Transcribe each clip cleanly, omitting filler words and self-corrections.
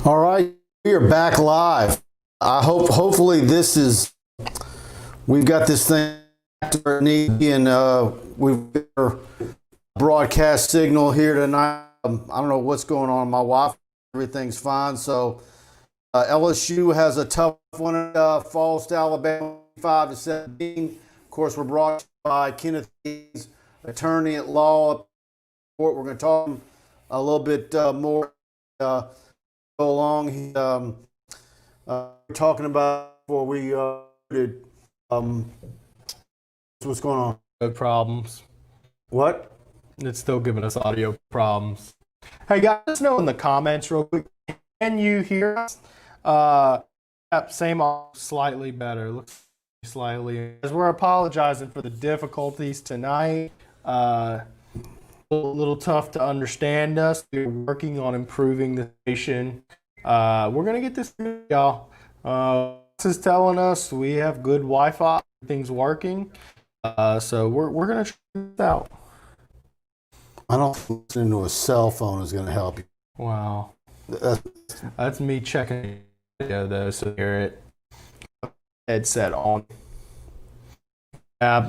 All right, we are back live. Hopefully we've got this thing to need, and we've got our broadcast signal here tonight. I don't know what's going on. My Wi-Fi, everything's fine. So LSU has a tough one. Falls to Alabama, 5-17. Of course, we're brought to you by Kenneth Hayes, attorney at law. We're going to talk a little bit more. Go along. We're talking about before we did. What's going on? No problems. What? It's still giving us audio problems. Hey guys, let us know in the comments real quick. Can you hear us? Yep, same, slightly better. Looks slightly. As we're apologizing for the difficulties tonight. A little tough to understand us. We're working on improving the station. We're gonna get this, y'all. This is telling us we have good Wi-Fi. Everything's working. So we're gonna try this out. I don't think listening to a cell phone is going to help you. Wow. That's me checking video though, so hear it. Headset on.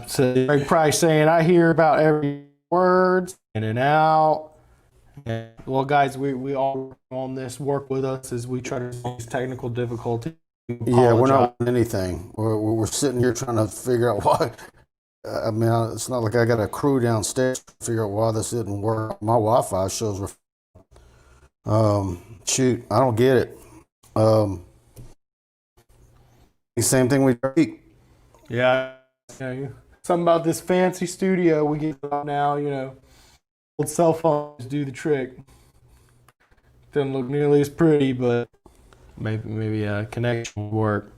So Greg Price saying I hear about every word in and out. And, well, guys, we all on this. Work with us as we try to solve these technical difficulties. Yeah, we're not doing anything. We're sitting here trying to figure out why. I mean, it's not like I got a crew downstairs to figure out why this didn't work. My Wi-Fi shows. Shoot, I don't get it. Same thing we speak. Yeah. Something about this fancy studio we get now. Old cell phones do the trick. Doesn't look nearly as pretty, but maybe a connection will work.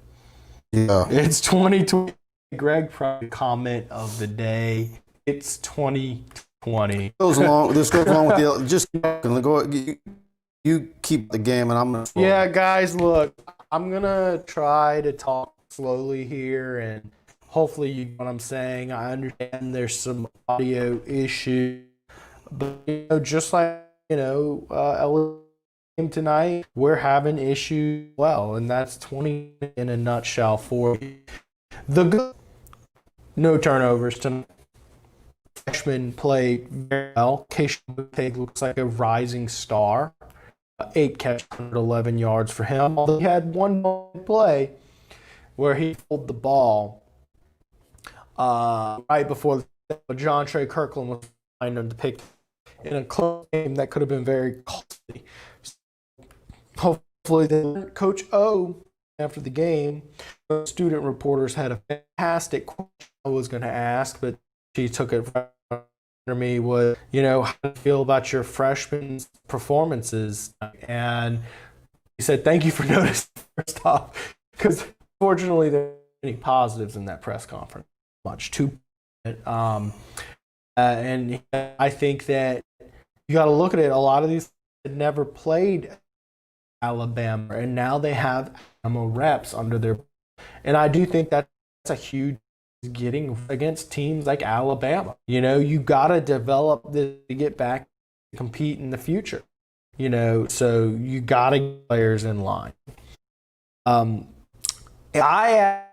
Yeah. It's 2020. Greg Price comment of the day. It's 2020. This goes along with the just go. You keep the game, and I'm gonna. Yeah, guys, look, I'm gonna try to talk slowly here, and hopefully you know what I'm saying. I understand there's some audio issues, but just like tonight, we're having issues well, and that's 20 in a nutshell for you. The good. No turnovers tonight. Freshman played very well. Keisha looks like a rising star. 8 catches, 111 yards for him. Although he had one play where he pulled the ball right before John Trey Kirkland was trying to pick in a close game that could have been very costly. Hopefully, Coach O, after the game, student reporters had a fantastic question I was going to ask, but she took it from me. Was how do you feel about your freshmen's performances? And he said, "Thank you for noticing." First off, because fortunately there weren't any positives in that press conference. Much too, and I think that you got to look at it. A lot of these had never played Alabama, and now they have Alabama reps under their. And I do think that's a huge getting against teams like Alabama. You got to develop this to get back to compete in the future. So you got to get players in line. I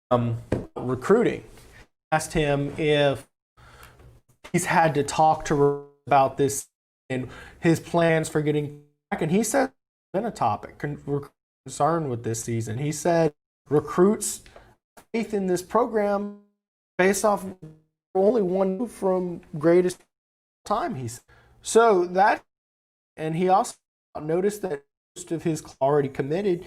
am recruiting. Asked him if he's had to talk to her about this and his plans for getting back, and he said it's been a topic concern with this season. He said recruits faith in this program based off only one move from greatest time. So that, and he also noticed that most of his already committed.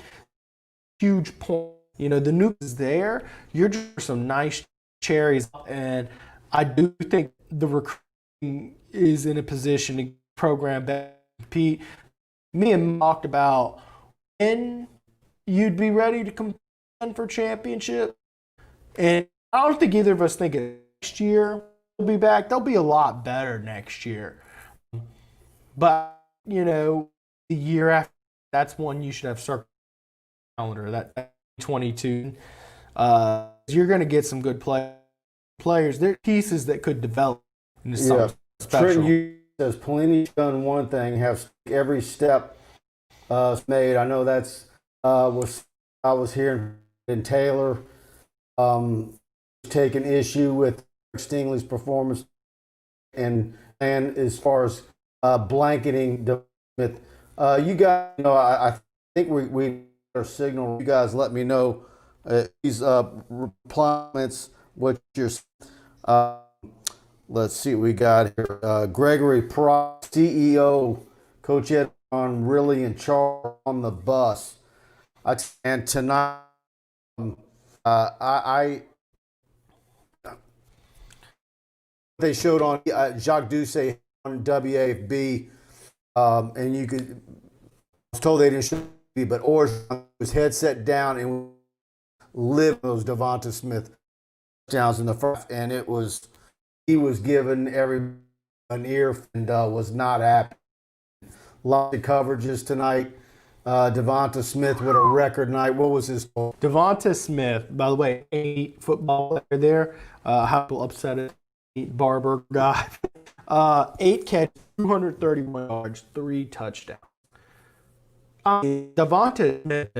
Huge point. The nuke is there. You're just some nice cherries, and I do think the recruiting is in a position to program that compete. Me and talked about when you'd be ready to compete for championship, and I don't think either of us think next year we'll be back. They'll be a lot better next year, but the year after, that's one you should have circled calendar. That 22. You're going to get some good players. There are pieces that could develop into something special. Trent says Pelini's done one thing, have every step made. I know that's I was hearing in Taylor taking issue with Stingley's performance and as far as blanketing Smith. You guys, I think we are signal. You guys let me know these replacements. What your let's see what we got here. Gregory Price, CEO, Coach Ed on really in charge on the bus. And tonight, I they showed on Jacques Doucet on WAFB, and you could. I was told they didn't show me, but Orgeron was headset down and lived those Devonta Smith touchdowns in the first, and he was given an ear and was not happy. Lots of coverages tonight. Devonta Smith with a record night. What was his goal? Devonta Smith, by the way, 8 football player there. How upset it. Barber guy. 8 catches, 231 yards, 3 touchdowns. Devonta Smith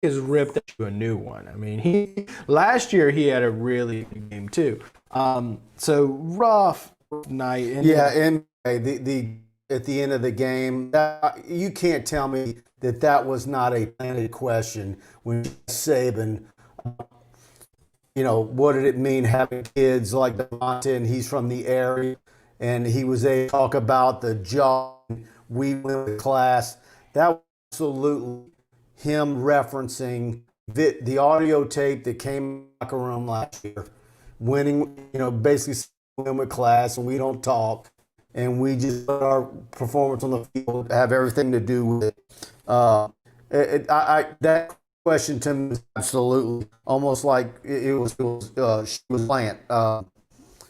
is ripped into a new one. I mean, last year he had a really good game too. So rough night. And the at the end of the game, you can't tell me that was not a planted question when Saban. What did it mean having kids like Devonta, and he's from the area, and he was able to talk about the job we went with class. That was absolutely him referencing the audio tape that came in the locker room last year, winning, basically win with class, and we don't talk, and we just let our performance on the field have everything to do with it. That question to me is absolutely almost like it was she was playing.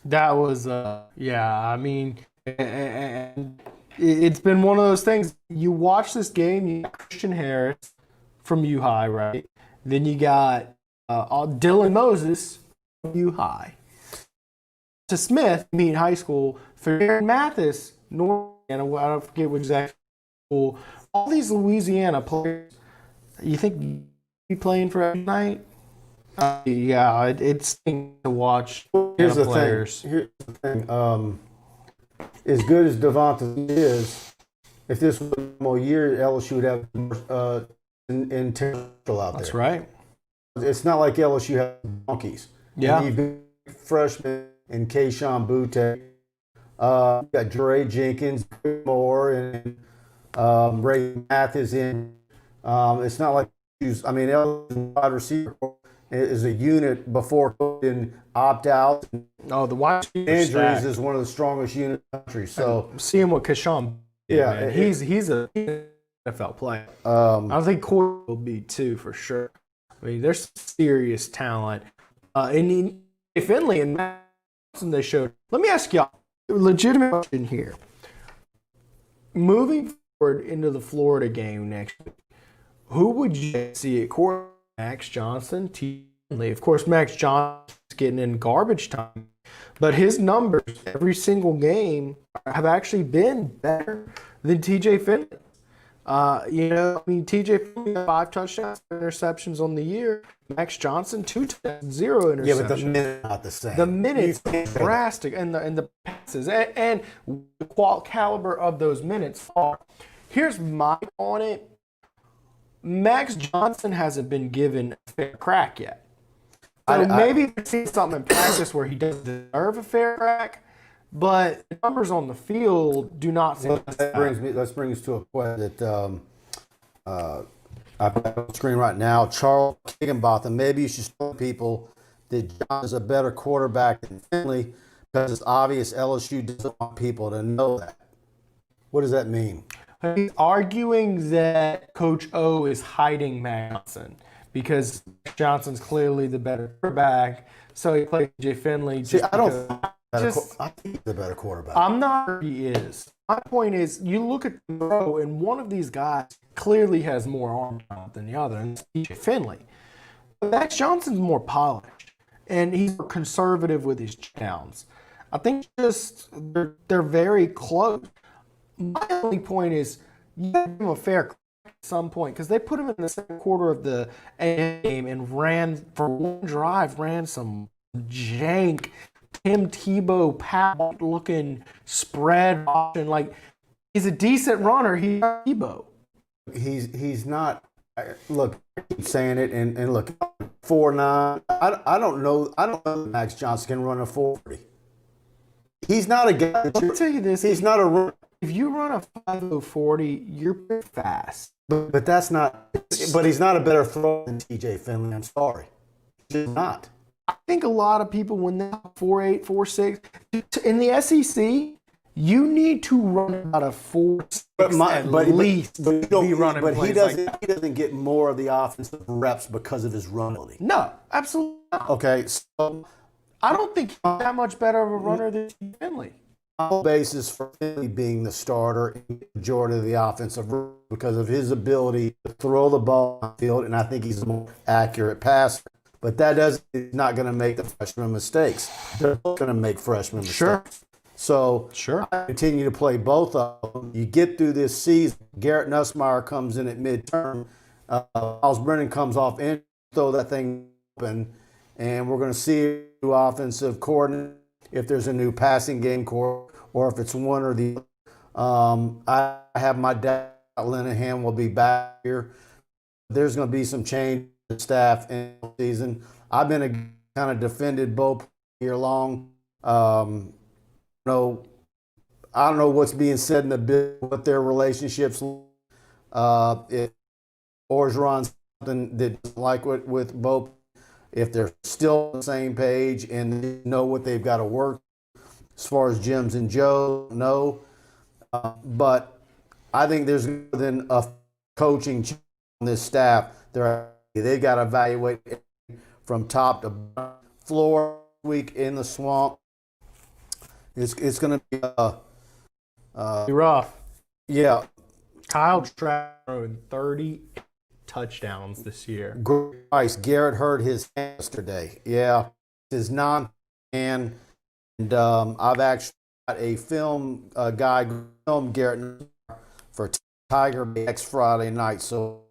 That was I mean, and it's been one of those things. You watch this game, you got Christian Harris from U High, right? Then you got Dylan Moses from U High. To Smith, high school, for Aaron Mathis, North Carolina, I don't forget what exact school. All these Louisiana players, you think be playing for every night? It's stinks to watch. Here's the players. thing. Here's the thing. As good as Devonta is, if this was a normal year, LSU would have intentional out there. That's right. It's not like LSU has donkeys. Yeah. And you've got freshmen and Keyshawn Butte. You got Dre Jenkins, Moore, and Ray Mathis in. It's not like LSU wide receiver is a unit before and opt out. Oh, the wide injuries is one of the strongest units in the country. So seeing what Keyshawn, he's a NFL player. I think Corey will be too for sure. I mean, there's serious talent. And Finley and Madison they showed. Let me ask y'all a legitimate question here. Moving forward into the Florida game next week, who would you see at quarterback? Max Johnson, Finley. Of course, Max Johnson's getting in garbage time, but his numbers every single game have actually been better than TJ Finley. TJ Finley 5 touchdowns, interceptions on the year. Max Johnson 2 touchdowns, 0 interceptions. Yeah, but the minute not the same. The minutes drastic, and the passes and the caliber of those minutes are. Here's my on it. Max Johnson hasn't been given a fair crack yet. So maybe we've seen something in practice where he doesn't deserve a fair crack, but the numbers on the field do not seem Let's bring us to a question that I've got on the screen right now. Charles Higginbotham, maybe you should show people that John is a better quarterback than Finley because it's obvious LSU doesn't want people to know that. What does that mean? He's arguing that Coach O is hiding Max Johnson because Johnson's clearly the better quarterback, so he plays J. Finley. I think he's the better quarterback. I'm not sure he is. My point is, you look at the row, and one of these guys clearly has more arm talent than the other, and it's J. Finley. But Max Johnson's more polished, and he's more conservative with his downs. I think they're very close. My only point is you got to give them a fair crack at some point because they put him in the second quarter of the game and ran for one drive, ran some jank Tim Tebow pat looking spread option. Like he's a decent runner. He's Tebow. He's not. Look, I keep saying it, and look, 4.9. I don't know. I don't know if Max Johnson can run a 40. He's not a guy. Let me tell you this: he's not a runner. if you run a 5.40, you're pretty fast. But that's not. But he's not a better thrower than TJ Finley. I'm sorry, he's not. I think a lot of people when they're 4.8, 4.6 in the SEC, you need to run about a 4.6 at least. But he doesn't get more of the offensive reps because of his run ability. No, absolutely not. Okay, so I don't think he's that much better of a runner than Finley. Basis for Finley being the starter in the majority of the offensive because of his ability to throw the ball on the field, and I think he's a more accurate passer. But that he's not going to make the freshman mistakes. They're going to make freshman mistakes. Sure. So Sure. I continue to play both of them. You get through this season. Garrett Nussmeier comes in at midterm. Miles Brennan comes off and throw that thing open, and we're going to see a new offensive coordinator, if there's a new passing game core, or if it's one or the other. I have my dad, Linehan, will be back here. There's going to be some change in the staff in the season. I've been kind of defended both year long. No, I don't know what's being said in the bill, what their relationships. If Orgeron's something that doesn't like with both, if they're still on the same page and they know what they've got to work as far as Jim's and Joe, no. But I think there's more than a coaching on this staff. They got to evaluate from top to bottom. Floor week in the swamp. It's going to be Be rough. Yeah. Kyle Trask throwing 30 touchdowns this year. Christ, Garrett hurt his hand yesterday. Yeah, his non-hand. And I've actually got a film guy filmed Garrett for TigerBait next Friday night. So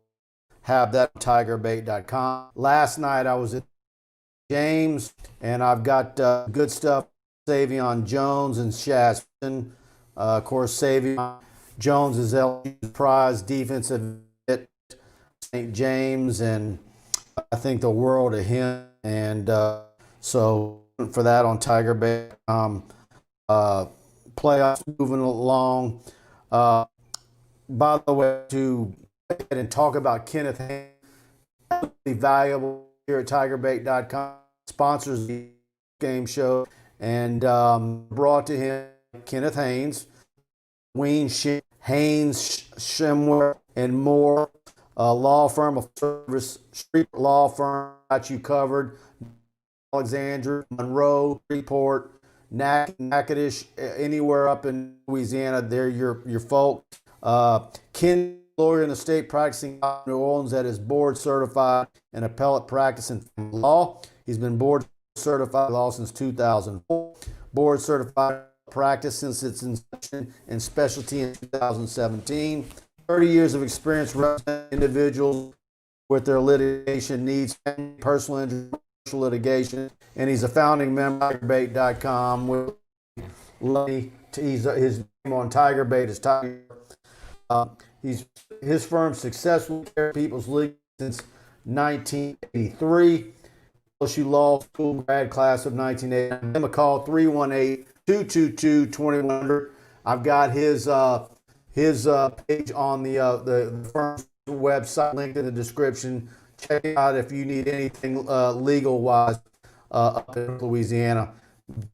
have that on TigerBait.com. Last night I was at James, and I've got good stuff. Savion Jones and Shaston. Of course, Savion Jones is LSU's prize defensive at St. James, and I think the world of him. And so for that on TigerBait. Playoffs moving along. By the way, to go ahead and talk about Kenneth Haynes, valuable here at TigerBait.com, sponsors the game show, and brought to him Kenneth Haynes, Haynes, Shimwer, and more. A law firm, a service, street law firm, got you covered. Alexandria, Monroe, Freeport, Natchitoches, anywhere up in Louisiana, they're your folk. Ken, lawyer in the state practicing in New Orleans, that is board certified in appellate practice and law. He's been board certified law since 2004. Board certified practice since its inception and specialty in 2017. 30 years of experience representing individuals with their litigation needs, personal injury, litigation, and he's a founding member of TigerBait.com. With his name on TigerBait is Tiger. His firm successfully carried people's legal since 1983. LSU Law School grad class of 1980. Give him a call 318-222-2100. I've got his page on the firm's website linked in the description. Check it out if you need anything legal-wise up in Louisiana.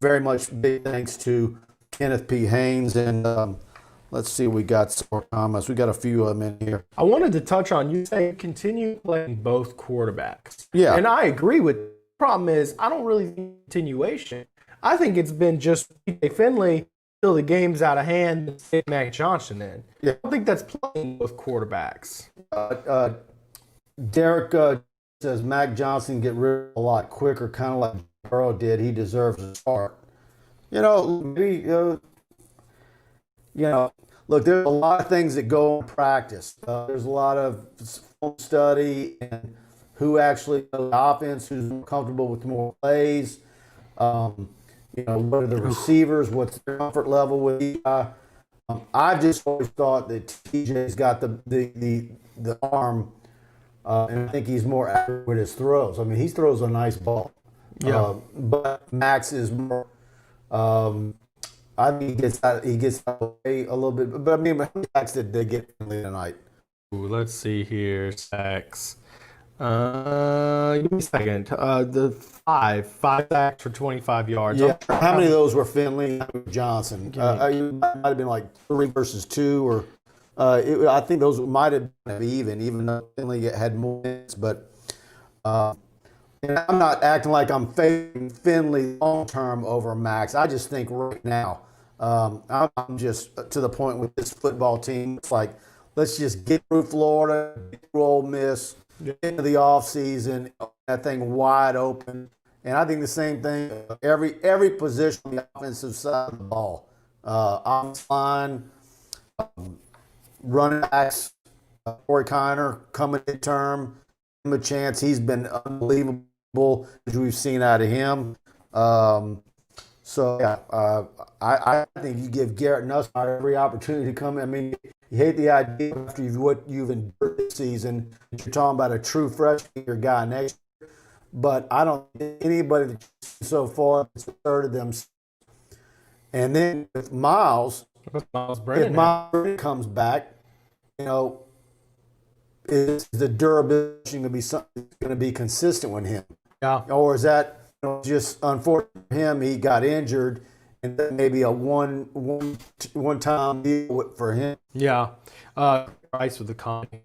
Very much big thanks to Kenneth P. Haynes. And let's see, we got some more comments. We got a few of them in here. I wanted to touch on you saying continue playing both quarterbacks. Yeah. And I agree with you. The problem is I don't really think continuation. I think it's been just P.J. Finley till the game's out of hand and stick Mac Johnson in. Yeah. I don't think that's playing both quarterbacks. Derek says Mac Johnson get rid of a lot quicker, kind of like Burrow did. He deserves a start. Maybe, look, there's a lot of things that go in practice. There's a lot of film study and who actually knows the offense, who's more comfortable with more plays. What are the receivers? What's their comfort level with each guy? I've just always thought that TJ's got the arm, and I think he's more accurate with his throws. I mean, he throws a nice ball. Yeah. But Max is more. I think he gets out of the way a little bit. But I mean, how many sacks did they get tonight? Ooh, let's see here. Sacks. Give me a second. The five sacks for 25 yards. Yeah. How many of those were Finley and Johnson? It might have been like 3 versus 2, or I think those might have been even though Finley had more minutes. But and I'm not acting like I'm favoring Finley long term over Max. I just think right now, I'm just to the point with this football team. It's like, let's just get through Florida, get through Ole Miss, get into the offseason, that thing wide open. And I think the same thing, every position on the offensive side of the ball. Offensive line, running backs, Corey Kiner coming in term, give him a chance. He's been unbelievable as we've seen out of him. I think you give Garrett Nussmeier every opportunity to come in. I mean, you hate the idea after what you've endured this season. You're talking about a true freshman year guy next year. But I don't think anybody that's so far has asserted them. And then with Miles, if Miles Brennan comes back, is the durability going to be something that's going to be consistent with him? Yeah. Or is that just unfortunate for him? He got injured, and then maybe a one-time deal for him. Yeah. Price with the comment.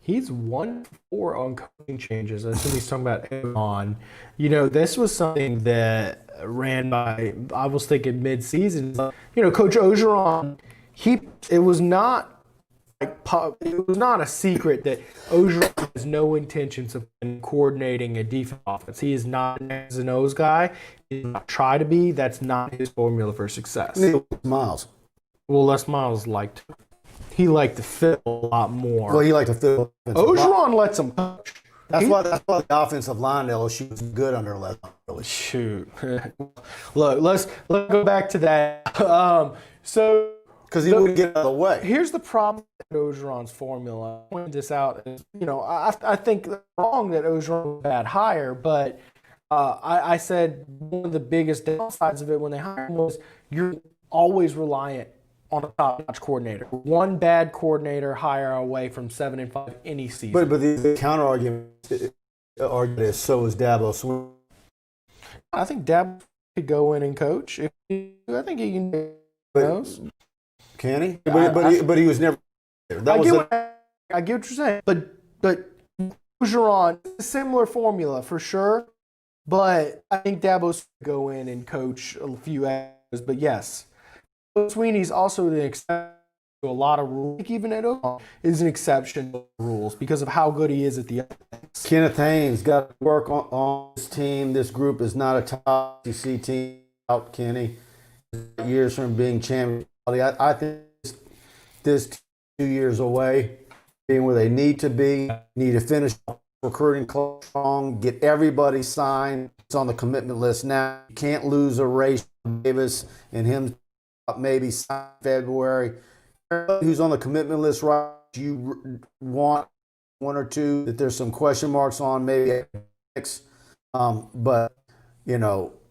He's 1-4 on coaching changes. I assume he's talking about Avon. This was something that ran by, I was thinking mid-season. Coach Ogeron, it was not a secret that Ogeron has no intentions of coordinating a defense offense. He is not an X's and O's guy. He does not try to be. That's not his formula for success. Miles. Well, Les Miles he liked to fill a lot more. Well, he liked to fill. Ogeron lets him coach. That's why the offensive line at LSU was good under Les. Really. Shoot. Look, let's go back to that. Because he wouldn't get out of the way. Here's the problem with Ogeron's formula. I pointed this out. I think it's wrong that Ogeron was a bad hire, but I said one of the biggest downsides of it when they hired him was you're always reliant on a top-notch coordinator. One bad coordinator hire away from 7-5 any season. But the counter argument is so is Dabo Swinney. I think Dabo could go in and coach. I think he can. Can he? But he was never there. I get what you're saying. But Ogeron, a similar formula for sure. But I think Dabo's could go in and coach a few hours. But yes, Sweeney's also an exception to a lot of rules. Even at Oklahoma is an exception to rules because of how good he is at the offense. Kenneth Haynes got to work on this team. This group is not a top SEC team out Kenny. Years from being champion. I think this 2 years away, being where they need to be, need to finish recruiting strong, get everybody signed. It's on the commitment list now. You can't lose a race Davis and him maybe sign February. Everybody who's on the commitment list, right? You want 1 or 2 that there's some question marks on, maybe 6. But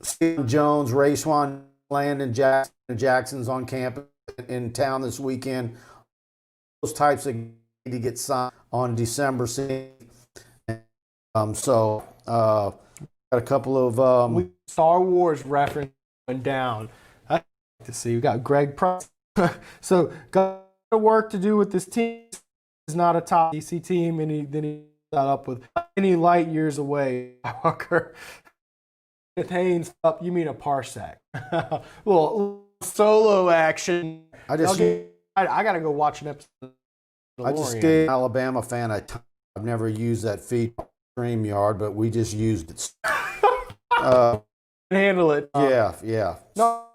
Stephen Jones, Rayshawn, Landon Jackson's on campus in town this weekend. Those types of need to get signed on December 6th. Got a couple of Star Wars reference went down. I like to see we got Greg Price. So got work to do with this team. It's not a top DC team, and he got up with any light years away. Walker. With Haynes up, you mean a parsec? Well, solo action. I gotta go watch an episode. I just stay an Alabama fan. I've never used that feed StreamYard, but we just used it. Handle it. Yeah. No,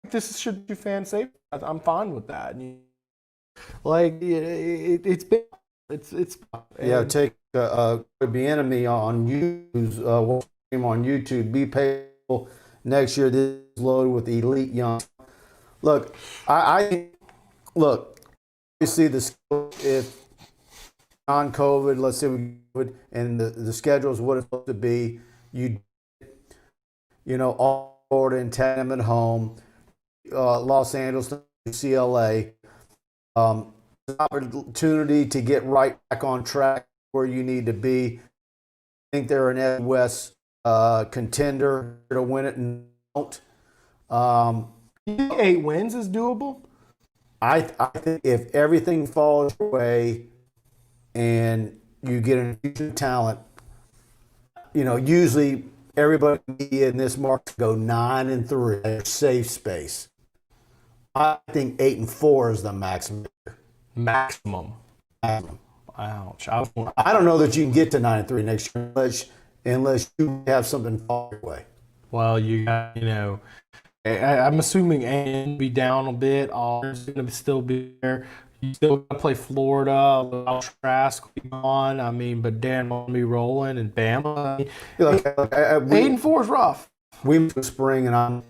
this should be fan safe. I'm fine with that. Like it's been it's Yeah, take the enemy on YouTube, on YouTube. Be patient. Next year, this is loaded with elite young. Look, I look. You see this if non-COVID, let's say we would, and the schedule is what it's supposed to be. All Florida and Tandem at home, Los Angeles, UCLA. Opportunity to get right back on track where you need to be. I think they're an SEC West contender to win it and don't. You think 8 wins is doable? I think if everything falls your way and you get an infusion of talent, usually everybody in this market go 9-3. They're safe space. I think 8-4 is the maximum. Maximum. Ouch. I don't know that you can get to 9-3 next year unless you have something fall your way. Well, I'm assuming A will be down a bit. Auburn's going to still be there. You still got to play Florida. Trask will be gone. I mean, but Dan will be rolling and Bama. 8-4 is rough. We moved to spring, and I'm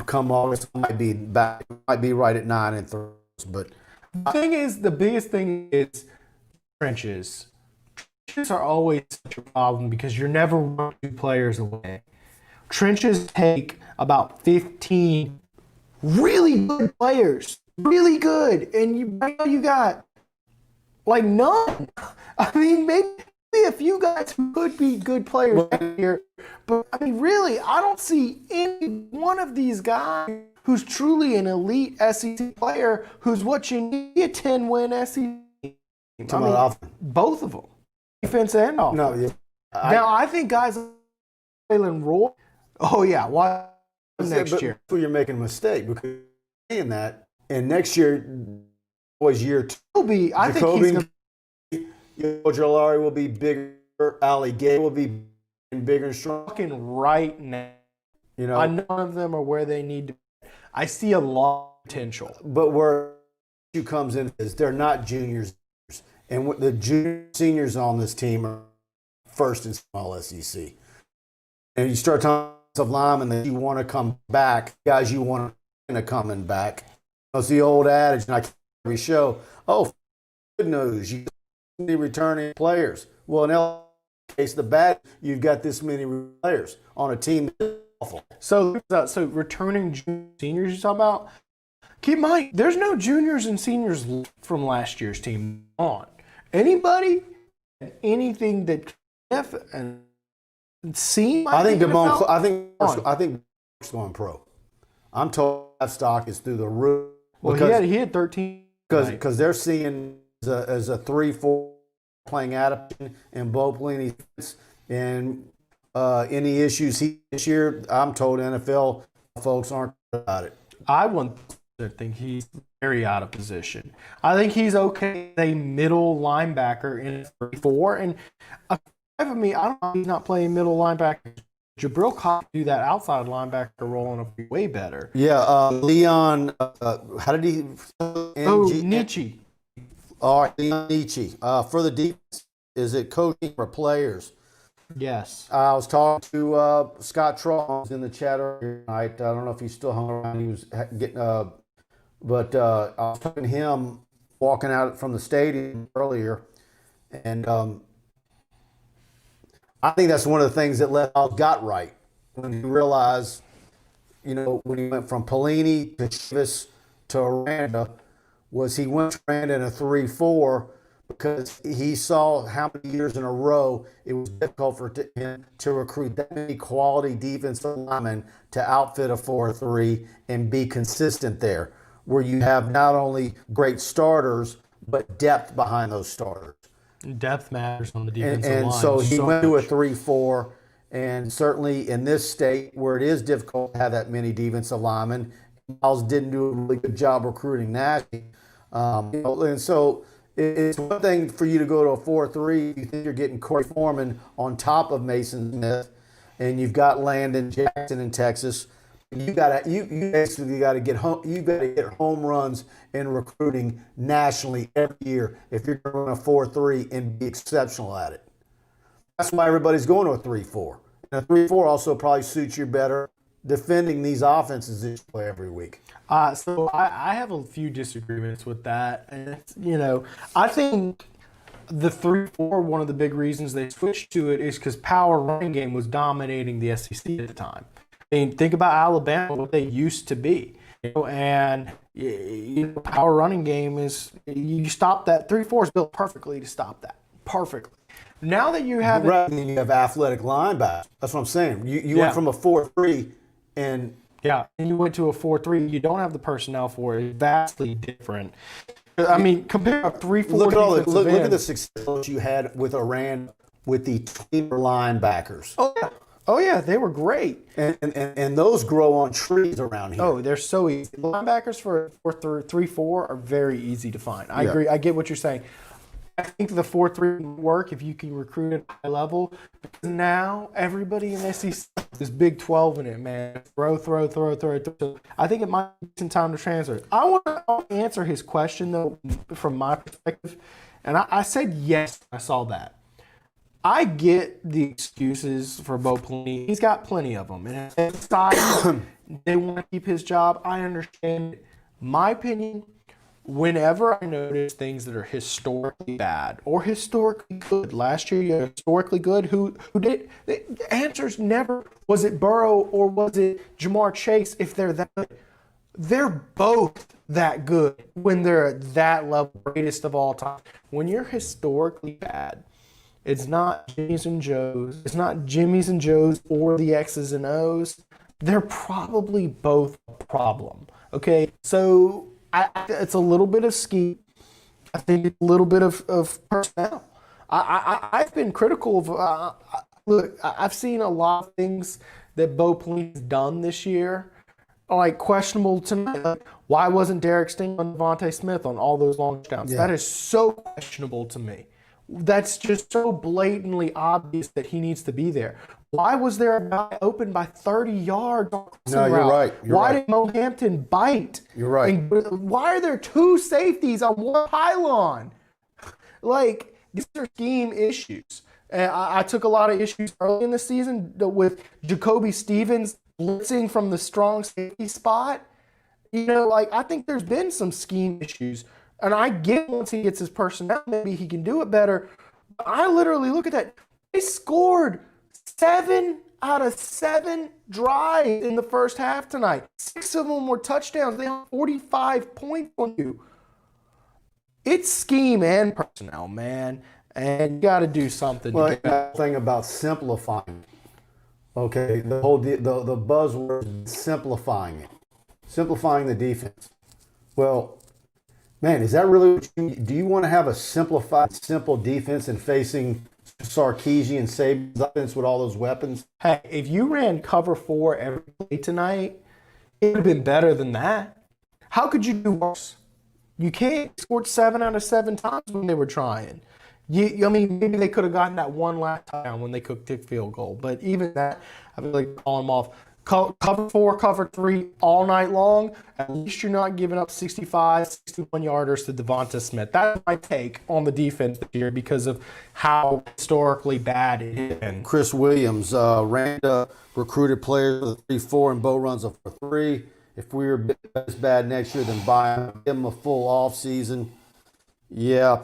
come August might be back. Might be right at 9-3, but. The biggest thing is trenches. Trenches are always such a problem because you're never 2 players away. Trenches take about 15 really good players, really good, and you got like none. I mean, maybe a few guys who could be good players here, but I mean, really, I don't see any one of these guys who's truly an elite SEC player, who's what you need a 10-win SEC. Both of them, defense and offense. No, yeah. I think guys like Jalen Roy. Oh yeah, why next year? But you're making a mistake because you're saying that, and next year was year 2. I think he's going to. Jolari will be bigger. Ali Gay will be bigger and stronger. Fucking right now. None of them are where they need to be. I see a lot of potential. But where issue comes in is they're not juniors. And the seniors on this team are first in small SEC. And you start talking of linemen that you want to come back, guys you want to coming back. It's the old adage, and I can't every show, good news, you need returning players. Well, in LA case, the bad, you've got this many players on a team that's awful. So returning seniors you're talking about, keep in mind, there's no juniors and seniors from last year's team on. Anybody, anything that and seem. I think Mark's going pro. I'm told that stock is through the roof. Well, he had 13 because they're seeing as a 3-4 playing adaptation and Bo Pelini and any issues this year. I'm told NFL folks aren't about it. I think he's very out of position. I think he's okay as a middle linebacker in 3-4 and. I don't know if he's not playing middle linebacker. Jabril Cox do that outside linebacker role and be way better. Yeah, Leon. How did he? Nietzsche. All right, Leon Nietzsche. For the defense, is it coaching or players? Yes. I was talking to Scott Troll in the chat earlier tonight. I don't know if he's still hung around. He was getting, but I was talking to him walking out from the stadium earlier, and. I think that's one of the things that Leval got right when he realized, when he went from Pelini to Chivas to Aranda, was he went to Aranda in a 3-4 because he saw how many years in a row it was difficult for him to recruit that many quality defensive linemen to outfit a 4-3 and be consistent there, where you have not only great starters, but depth behind those starters. Depth matters on the defensive line. And so he went to a 3-4, and certainly in this state where it is difficult to have that many defensive linemen, Miles didn't do a really good job recruiting nationally. And so it's one thing for you to go to a 4-3. You think you're getting Corey Foreman on top of Mason Smith, and you've got Landon Jackson in Texas. you basically got to get home. You got to get home runs in recruiting nationally every year if you're going to run a 4.3 and be exceptional at it. That's why everybody's going to a 3.4. And a 3.4 also probably suits you better defending these offenses that you play every week. So I have a few disagreements with that. And I think the 3-4, one of the big reasons they switched to it is because power running game was dominating the SEC at the time. I mean, think about Alabama, what they used to be. And power running game is, you stop that. 3-4 is built perfectly to stop that. Perfectly. Now that you have you have athletic linebackers. That's what I'm saying. You went from a 4.3 and you went to a 4.3. You don't have the personnel for it. It's vastly different. I mean, compare a 3-4. Look at the success you had with Iran with the tweener linebackers. Oh yeah, they were great. And those grow on trees around here. Oh, they're so easy. Linebackers for 3-4 are very easy to find. I agree. I get what you're saying. I think the 4.3 would work if you can recruit at a high level. Because now everybody in SEC is Big 12 in it, man. Throw. I think it might be some time to transfer. I want to answer his question, though, from my perspective. And I said yes, I saw that. I get the excuses for Bo Pelini. He's got plenty of them. And inside, they want to keep his job. I understand it. My opinion, whenever I notice things that are historically bad or historically good, last year you had historically good, who did? The answer's never, was it Burrow or was it Jamar Chase if they're that good? They're both that good when they're at that level, greatest of all time. When you're historically bad, it's not Jimmy's and Joe's. It's not Jimmy's and Joe's or the X's and O's. They're probably both a problem. Okay, so it's a little bit of scheme. I think it's a little bit of personnel. I've been critical of. Look, I've seen a lot of things that Bo Pelini's done this year, like questionable tonight. Like, why wasn't Derek Sting on Devontae Smith on all those long touchdowns? Yeah. That is so questionable to me. That's just so blatantly obvious that he needs to be there. Why was there a guy open by 30 yards? No, you're right. Why did Mo Hampton bite? You're right. And why are there two safeties on one pylon? Like, these are scheme issues. And I took a lot of issues early in the season with Jacoby Stevens blitzing from the strong safety spot. I think there's been some scheme issues. And I get once he gets his personnel, maybe he can do it better. But I literally look at that. They scored 7 out of 7 drives in the first half tonight. 6 of them were touchdowns. They have 45 points on you. It's scheme and personnel, man. And you got to do something. Well, the thing about simplifying. Okay, the buzzword is simplifying it. Simplifying the defense. Well, man, is that really what do you want to have a simplified, simple defense and facing Sarkisian and Saban's offense with all those weapons? Hey, if you ran cover 4 every play tonight, it would have been better than that. How could you do worse? You can't. You scored 7 out of 7 times when they were trying. Maybe they could have gotten that one last touchdown when they cooked the field goal. But even that, I feel like calling them off. Cover 4, cover 3 all night long. At least you're not giving up 65, 61 yarders to Devonta Smith. That's my take on the defense this year because of how historically bad it is. And Chris Williams, Randa recruited players with a 3-4 and Bo runs a 4-3. If we were this bad next year, then buy him, give him a full off season. Yeah.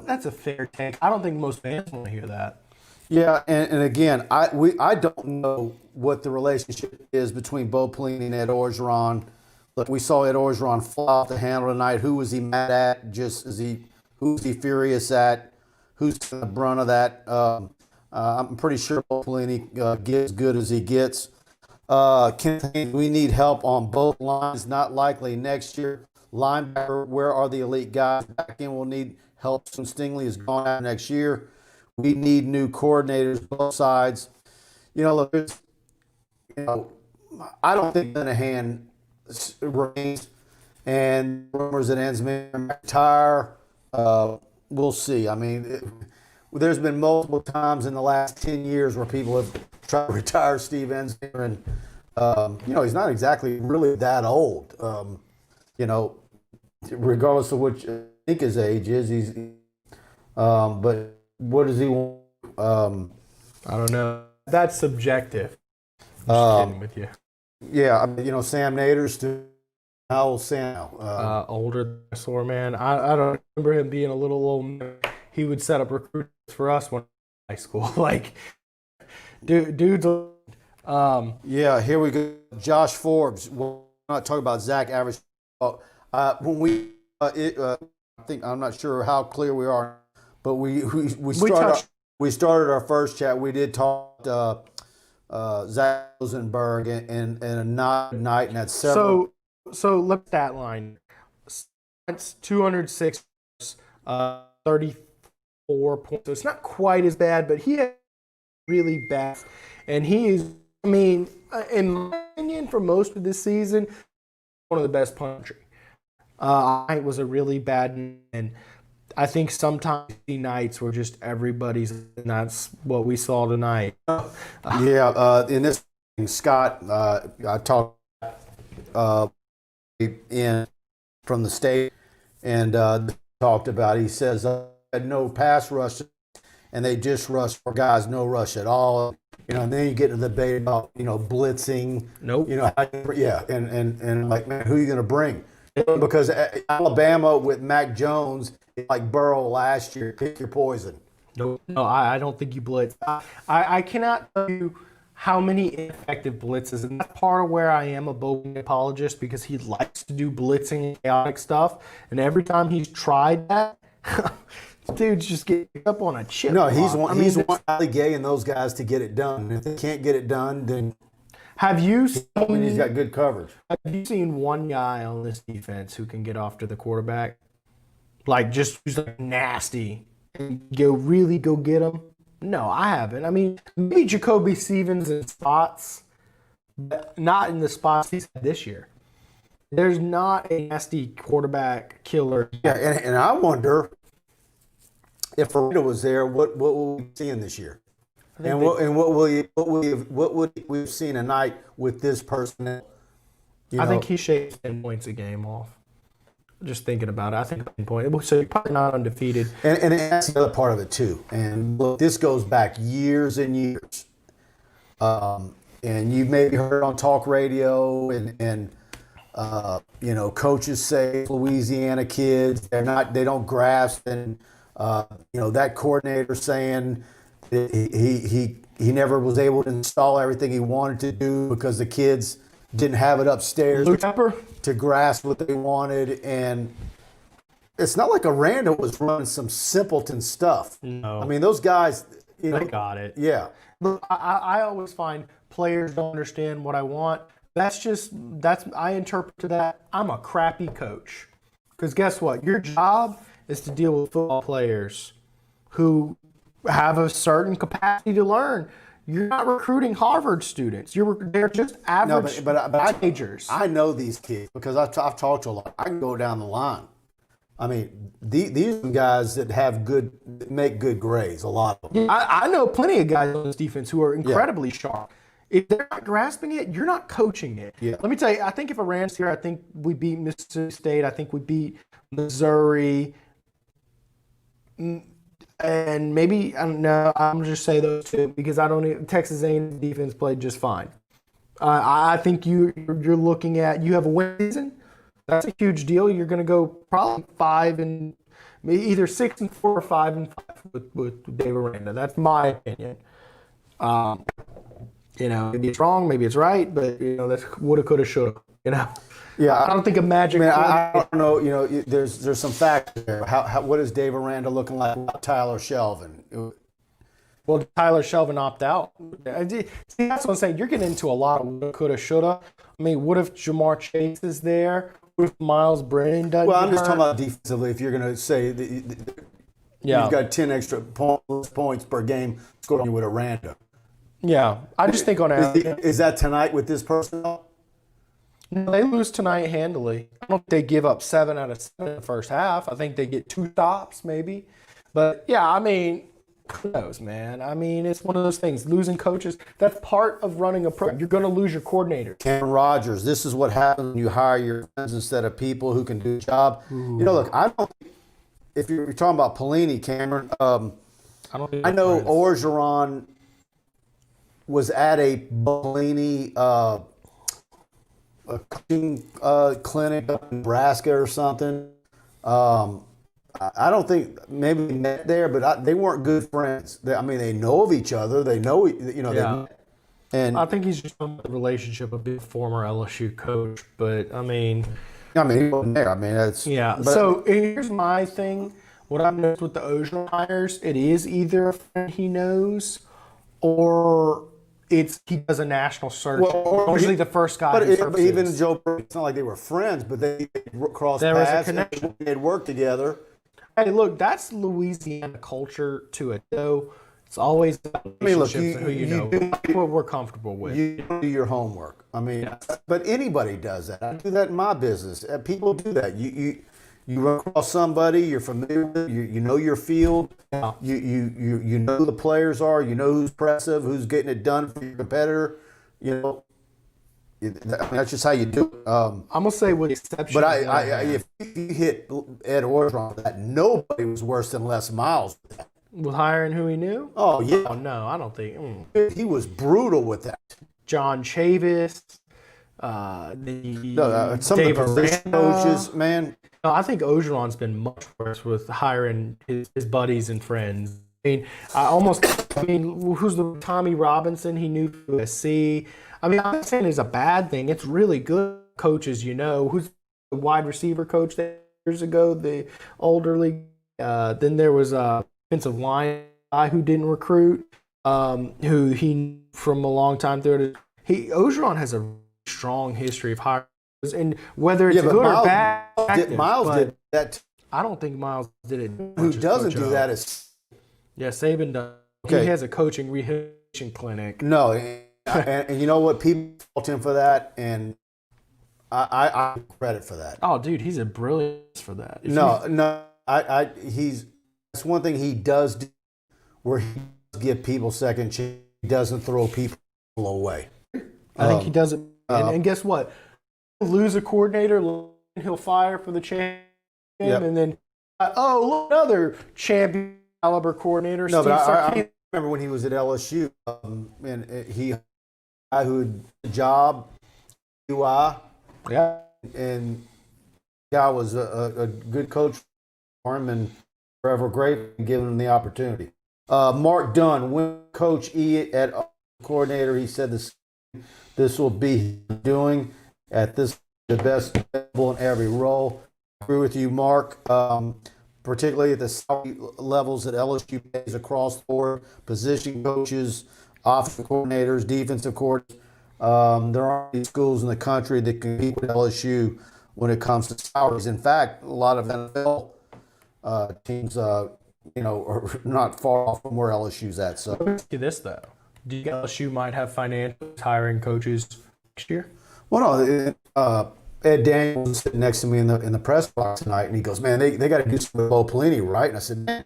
That's a fair take. I don't think most fans want to hear that. Yeah, and again, I don't know what the relationship is between Bo Pelini and Ed Orgeron. Look, we saw Ed Orgeron fall off the handle tonight. Who was he mad at? Who was he furious at? Who's the brunt of that? I'm pretty sure Bo Pelini gets good as he gets. We need help on both lines. Not likely next year. Linebacker, where are the elite guys? Back in, we'll need help since Stingley is gone out next year. We need new coordinators, both sides. Look, I don't think Linehan remains, and rumors that ends may retire. We'll see. I mean, there's been multiple times in the last 10 years where people have tried to retire Steve Ensminger, and He's not exactly really that old. You know, regardless of which I think his age is, but what does he want? I don't know. That's subjective. I'm just kidding with you. Yeah, I mean, Sam Nader's still, how old Sam now? Older than I saw, man. I don't remember him being a little old. He would set up recruits for us when high school. Like, dude's. Yeah, here we go. Josh Forbes. We're not talking about Zach Average. When I think I'm not sure how clear we are, but we started our first chat. We did talk Zach Rosenberg and a night, and that's several. So look at that line. It's 206, 34 points. So it's not quite as bad, but he had really bad, and he is. I mean, in my opinion, for most of this season, one of the best puncher. It was a really bad, and I think sometimes the nights were just everybody's, and that's what we saw tonight. In this, Scott, I talked in from the state and talked about. He says had no pass rush, and they just rush for guys, no rush at all. And then you get into the debate about blitzing. Nope. And like, man, who are you going to bring? Because Alabama with Mac Jones, like Burrow last year, pick your poison. No, I don't think you blitz. I cannot tell you how many ineffective blitzes, and that's part of where I am a Bogan apologist, because he likes to do blitzing and chaotic stuff, and every time he's tried that, dude's just getting up on a chip. No, he's want Ali Gay and those guys to get it done. And if they can't get it done, then he's got good coverage. Have you seen one guy on this defense who can get after the quarterback? Like, just who's like nasty and go get him? No, I haven't. I mean, maybe Jacoby Stevens in spots, but not in the spots he's had this year. There's not a nasty quarterback killer. Yeah, and I wonder if Aranda was there, what will we see in this year? And what would we've seen tonight with this personnel? I think he shaved 10 points a game off. Just thinking about it, I think 10 points. So you're probably not undefeated. And that's the other part of it too. And look, this goes back years and years. And you've maybe heard on talk radio and coaches say Louisiana kids, they don't grasp, and that coordinator saying he never was able to install everything he wanted to do because the kids didn't have it upstairs to grasp what they wanted. And it's not like Aranda was running some simpleton stuff. No. I mean, those guys, they got it. Yeah. Look, I always find players don't understand what I want. I interpret to that, I'm a crappy coach. Because guess what? Your job is to deal with football players who have a certain capacity to learn. You're not recruiting Harvard students. They're just average teenagers. I know these kids because I've talked to a lot. I can go down the line. I mean, these are guys that make good grades, a lot of them. Yeah, I know plenty of guys on this defense who are incredibly sharp. If they're not grasping it, you're not coaching it. Yeah. Let me tell you, I think if Iran's here, I think we beat Mississippi State. I think we beat Missouri. And maybe, I don't know, I'm just say those two because Texas A&M defense played just fine. I think you're looking at, you have a win season. That's a huge deal. You're going to go probably 5 and maybe either 6-4 or 5-5 with Dave Aranda. That's my opinion. Maybe it's wrong, maybe it's right, but that's woulda, coulda, shoulda. Yeah, I don't think a magic. I don't know. There's some facts there. What is Dave Aranda looking like without Tyler Shelvin? Well, Tyler Shelvin opt out. See, that's what I'm saying. You're getting into a lot of woulda, coulda, shoulda. I mean, what if Jamar Chase is there? What if Miles Brennan doesn't? Well, I'm just talking about defensively. If you're going to say you've got 10 extra points per game scoring with Aranda. Yeah, I just think on average. Is that tonight with this personnel? No, they lose tonight handily. I don't think they give up 7 out of 7 in the first half. I think they get 2 stops maybe. But, yeah, I mean, Who knows, man? I mean, it's one of those things. Losing coaches, that's part of running a program. You're going to lose your coordinator. Cameron Rogers, this is what happens when you hire your friends instead of people who can do the job. Ooh. You know, look, I don't. If you're talking about Pelini, Cameron, I know Orgeron was at a Pelini a coaching clinic up in Nebraska or something. I don't think maybe they met there, but they weren't good friends. They know of each other. They know, Yeah. And I think he's just on the relationship of being a former LSU coach. But, he wasn't there. That's yeah. But, So here's my thing. What I've noticed with the Ogeron hires, it is either a friend he knows or he does a national search. Usually the first guy. But even Joe, it's not like they were friends, but they crossed There was a paths. connection. They'd worked together. Hey, look, that's Louisiana culture to it, though. It's always about relationships and who you know. That's what we're comfortable with. You do your homework. But anybody does that. I do that in my business. People do that. You run across somebody you're familiar with. You know your field. Yeah. You know who the players are. You know who's impressive, who's getting it done for your competitor. That's just how you do it. I'm gonna say with the exception. But if you hit Ed Orgeron with that, nobody was worse than Les Miles with that. With hiring who he knew? Oh yeah. Oh no, I don't think. He was brutal with that. John Chavis, Some of the position Aranda. coaches, man. No, I think Ogeron's been much worse with hiring his buddies and friends. Who's the Tommy Robinson? He knew USC. I'm not saying it's a bad thing. It's really good coaches, Who's the wide receiver coach years ago, the older league? Then there was a offensive line guy who didn't recruit, who he from a long time through. Ogeron has a strong history of hiring, and whether it's good or bad. Miles did that. I don't think Miles did it. Who doesn't do that is Saban does. Okay. He has a coaching rehabilitation clinic. No, and you know what? People fault him for that, and I credit for that. Oh, dude, he's a brilliant for that. That's one thing he does do, where he does give people second chance. He doesn't throw people away. I think he does it. And guess what? He'll lose a coordinator, he'll fire for the champion, and then look, another champion caliber coordinator. No, but I remember when he was at LSU, and he who had a job, UI, and guy was a good coach for him, and forever grateful for giving him the opportunity. Mark Dunn, when Coach E at coordinator, he said this will be doing at this the best available in every role. I agree with you, Mark. Particularly at the salary levels that LSU pays across the board, position coaches, offensive coordinators, defensive coordinators. There aren't any schools in the country that compete with LSU when it comes to salaries. In fact, a lot of NFL teams, are not far off from where LSU's at. So, let me ask you this though: do you think LSU might have financial hiring coaches next year? Well, no. Ed Daniels was sitting next to me in the press box tonight, and he goes, "Man, they got to do something with Bo Pelini, right?" And I said, "Man,"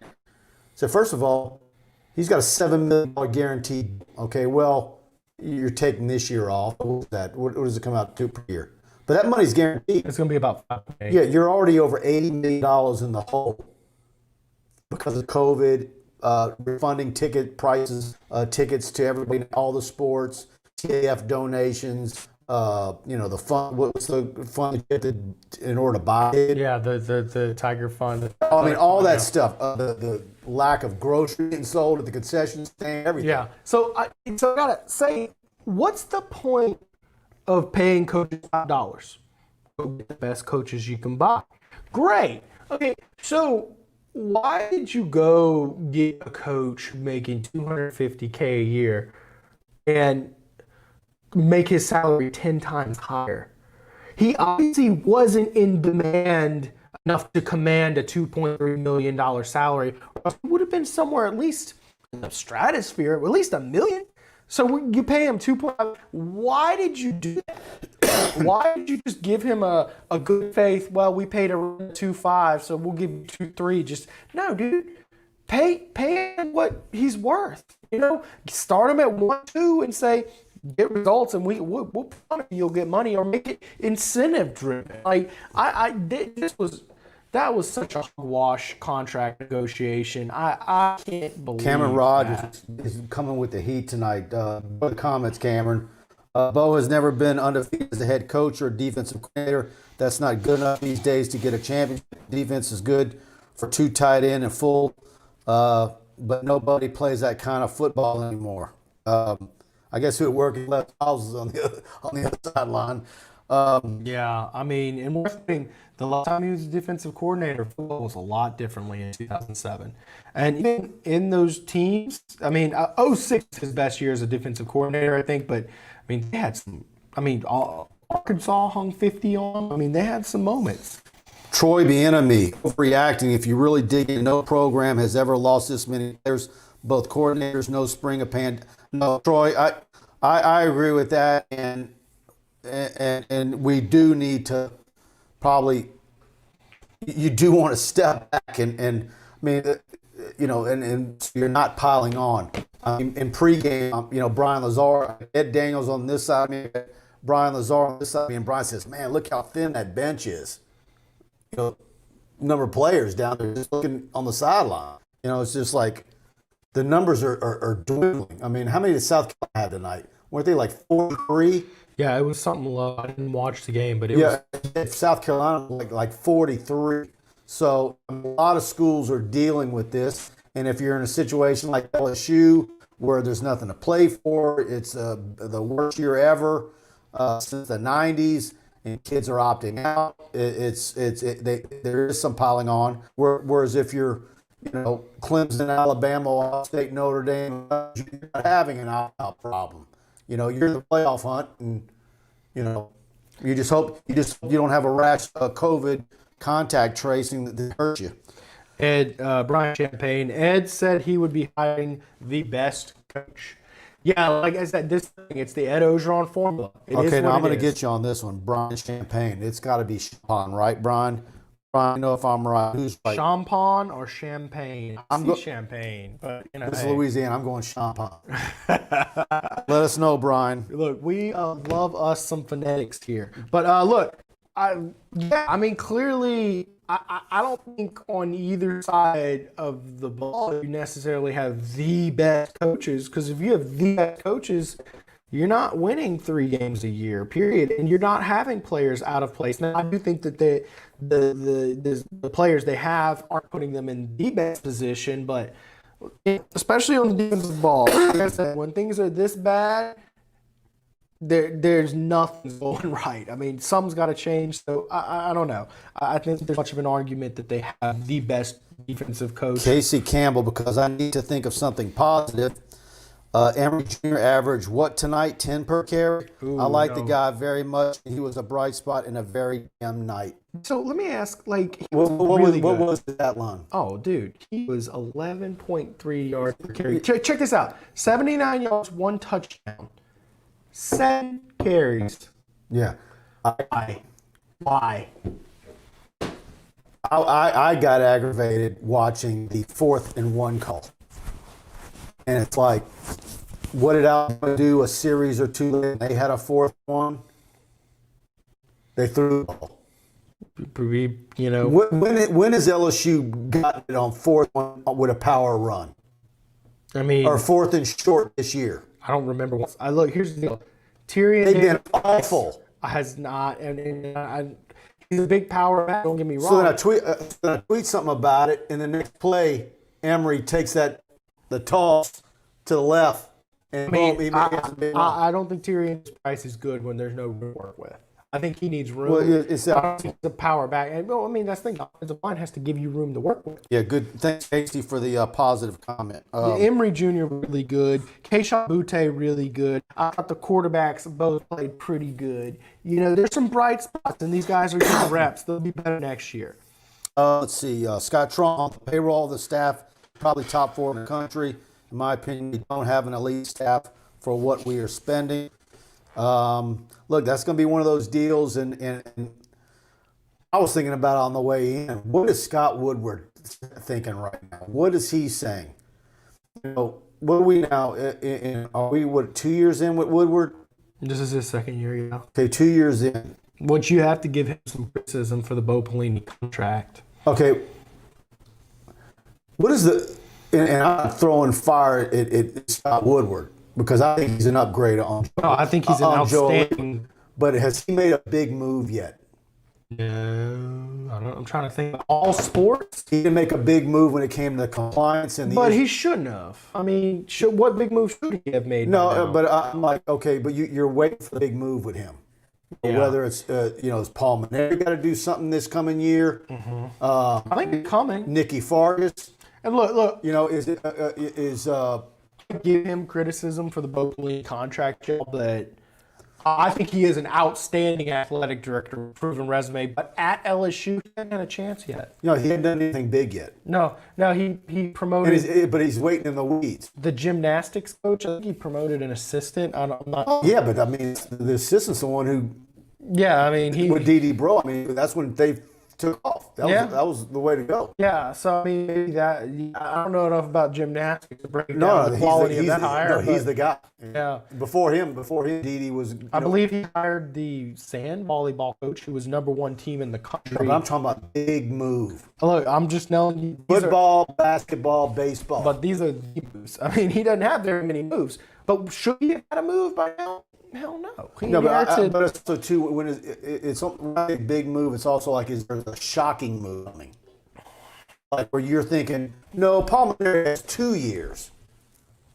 first of all, he's got a $7 million guarantee. Okay, well, you're taking this year off. What was that? What does it come out to per year? But that money's guaranteed. It's going to be about $5 million. Yeah, you're already over $80 million in the hole because of COVID, refunding ticket prices, tickets to everybody, all the sports, TAF donations. The fund. What's the fund you get in order to buy it? Yeah, the Tiger Fund. All that stuff. The lack of groceries getting sold at the concession stand, everything. Yeah. So I gotta say, what's the point of paying coaches $5? Go get the best coaches you can buy. Great. Okay. So why did you go get a coach making $250K a year and make his salary 10 times higher? He obviously wasn't in demand enough to command a $2.3 million salary. It would have been somewhere at least in the stratosphere, at least $1 million. So you pay him 2.5. Why did you do that? Why did you just give him a good faith? Well, we paid around 2.5, so we'll give you 2.3. No, dude. pay him what he's worth. You know, start him at 1-2 and say, get results, and we'll promise you'll get money, or make it incentive driven. Like that was such a hogwash contract negotiation. I can't believe Cameron Rogers is coming with the heat tonight. The comments, Cameron. Bo has never been undefeated as a head coach or defensive coordinator. That's not good enough these days to get a championship. Defense is good for 2 tight end and full, but nobody plays that kind of football anymore. I guess who working left houses on the other sideline. Yeah, I mean, and one thing, the last time he was a defensive coordinator, football was a lot differently in 2007. And even in those teams, I mean, 06 is his best year as a defensive coordinator, I think, but I mean, they had some, I mean, Arkansas hung 50 on them. I mean, they had some moments. Troy Bieniemy reacting. If you really dig in, no program has ever lost this many players, both coordinators, no spring of No, Troy, I agree with that, and we do need to probably, you do want to step back and I mean, you know, and you're not piling on. In pregame, you know, Brian Lazar, Ed Daniels on this side of me, Brian Lazar on this side of me, and Brian says, man, look how thin that bench is. You know, number of players down there just looking on the sideline. You know, it's just like the numbers are dwindling. I mean, how many did South Carolina have tonight? Weren't they like 43? Yeah, it was something low. I didn't watch the game, but it was. South Carolina like 43. So a lot of schools are dealing with this. And if you're in a situation like LSU where there's nothing to play for, it's the worst year ever since the 90s, and kids are opting out. There is some piling on. Whereas if you're, you know, Clemson, Alabama, Ohio State, Notre Dame, you're not having an opt-out problem. You know, you're in the playoff hunt, and you know, you just hope you don't have a rash of COVID contact tracing that hurts you. Brian Champagne. Ed said he would be hiring the best coach. Yeah, like I said, this thing, it's the Ed Ogeron formula. Okay, now I'm going to get you on this one. Brian Champagne. It's got to be Champagne, right, Brian? Brian, know if I'm right. Who's right? Champagne or Champagne? Champagne, but you know, this is Louisiana. I'm going Champagne. Let us know, Brian. Look, we love us some phonetics here, but look, I mean, clearly, I don't think on either side of the ball you necessarily have the best coaches, because if you have the best coaches, you're not winning 3 games a year, period, and you're not having players out of place. Now, I do think that the players they have aren't putting them in the best position, but especially on the defensive ball, like I said, when things are this bad, there's nothing going right. I mean, something's got to change. So I don't know. I think there's much of an argument that they have the best defensive coach. Casey Campbell, because I need to think of something positive. Emory Jr. averaged what tonight? 10 per carry? Ooh, I like the guy very much. He was a bright spot in a very damn night. So let me ask, like, what was that line? Oh, dude, he was 11.3 yards per carry. Check this out. 79 yards, 1 touchdown. 7 carries. Yeah. Why? I got aggravated watching the 4th and 1 call. And it's like, what did Alabama do a series or 2 later? They had a 4th one. They threw the ball. You know. When has LSU gotten it on 4th one with a power run? I mean. Or 4th and short this year? I don't remember. Here's the deal. Tyrion They've been awful. Has not, and he's a big power back. Don't get me wrong. So then I tweet something about it, and the next play, Emory takes the toss to the left, and I don't think Tyrion's price is good when there's no room to work with. I think he needs room. Well, it's the power back, and I mean that's the thing. The line has to give you room to work with. Yeah, good. Thanks, Casey, for the positive comment. Emory Jr. really good. Keyshawn Butte really good. I thought the quarterbacks both played pretty good. You know, there's some bright spots, and these guys are getting reps. They'll be better next year. Let's see. Scott Trump on the payroll of the staff, probably top 4 in the country. In my opinion, we don't have an elite staff for what we are spending. Look, that's going to be one of those deals, and I was thinking about it on the way in. What is Scott Woodward thinking right now? What is he saying? You know, what are we now? Are we 2 years in with Woodward? This is his second year, yeah. Okay, 2 years in. What you have to give him some criticism for the Bo Pelini contract. Okay, what is and I'm throwing fire at Scott Woodward because I think he's an upgrade on. No, I think he's an outstanding. But has he made a big move yet? No, I don't. I'm trying to think. All sports. He didn't make a big move when it came to compliance and the. But he shouldn't have. I mean, what big move should he have made? No, but I'm like, okay, but you're waiting for the big move with him. Yeah. Whether it's is Paul Maneri got to do something this coming year? Mm-hmm. I think it's coming. Nicky Fargas. And look. Give him criticism for the Bo Pelini contract job, but I think he is an outstanding athletic director, proven resume. But at LSU, he hasn't had a chance yet. No, he hasn't done anything big yet. No, he promoted. But he's waiting in the weeds. The gymnastics coach, I think he promoted an assistant. I'm not. Yeah, but I mean, the assistant's the one who. Yeah, I mean with D.D. Bro. I mean, that's when they took off. That was the way to go. Yeah, so I mean, maybe that I don't know enough about gymnastics to break down the quality of that hire. No, he's the guy. Yeah. Before him, Didi was. I believe he hired the sand volleyball coach, who was #1 team in the country. But I'm talking about big move. Look, I'm just telling you. Football, basketball, baseball. But these are the moves. I mean, he doesn't have very many moves. But should he have had a move by now? Hell no. But it's so too when it's a big move. It's also like there's a shocking move coming, like where you're thinking, no, Paul Maneri has 2 years.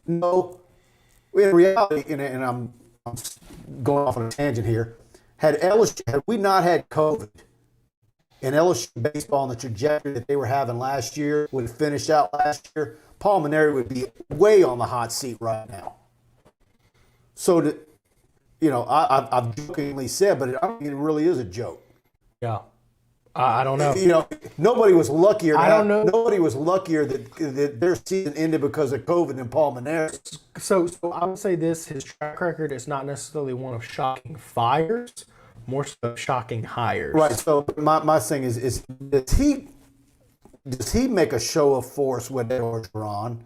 No, in reality, and I'm going off on a tangent here. Had we not had COVID, and LSU baseball on the trajectory that they were having last year would have finished out last year, Paul Maneri would be way on the hot seat right now. So I've jokingly said, but I think it really is a joke. Yeah, I don't know. Nobody was luckier. I don't know. Nobody was luckier that their season ended because of COVID than Paul Maneri. So I would say this: his track record is not necessarily one of shocking fires, more so shocking hires. Right. So my thing is does he make a show of force with Orgeron?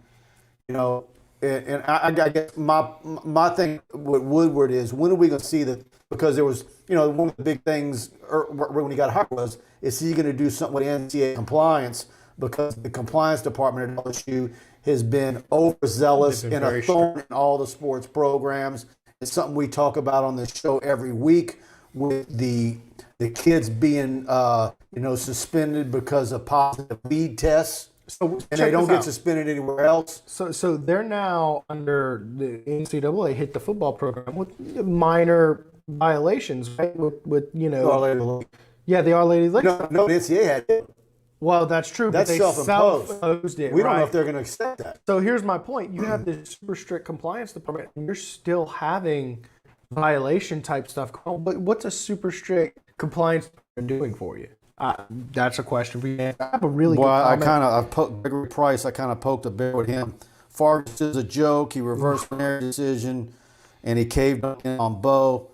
And I guess my thing with Woodward is, when are we going to see that? Because there was, one of the big things when he got hired was, is he going to do something with NCAA compliance? Because the compliance department at LSU has been overzealous and a thorn in all the sports programs. It's something we talk about on this show every week, with the kids being suspended because of positive weed tests. And they don't get suspended anywhere else. So they're now under the NCAA hit the football program with minor violations, right? With Our Lady of the Lake. Yeah, the Our Lady of the Lake. No, the NCAA had it. Well, that's true. That's but they self-imposed it. We don't know if they're going to accept that. So here's my point: you have this super strict compliance department, and you're still having violation type stuff. But what's a super strict compliance department doing for you? That's a question for you. I have a really good comment. Gregory Price, I kind of poked a bear with him. Fargas is a joke. He reversed their decision, and he caved on Bo.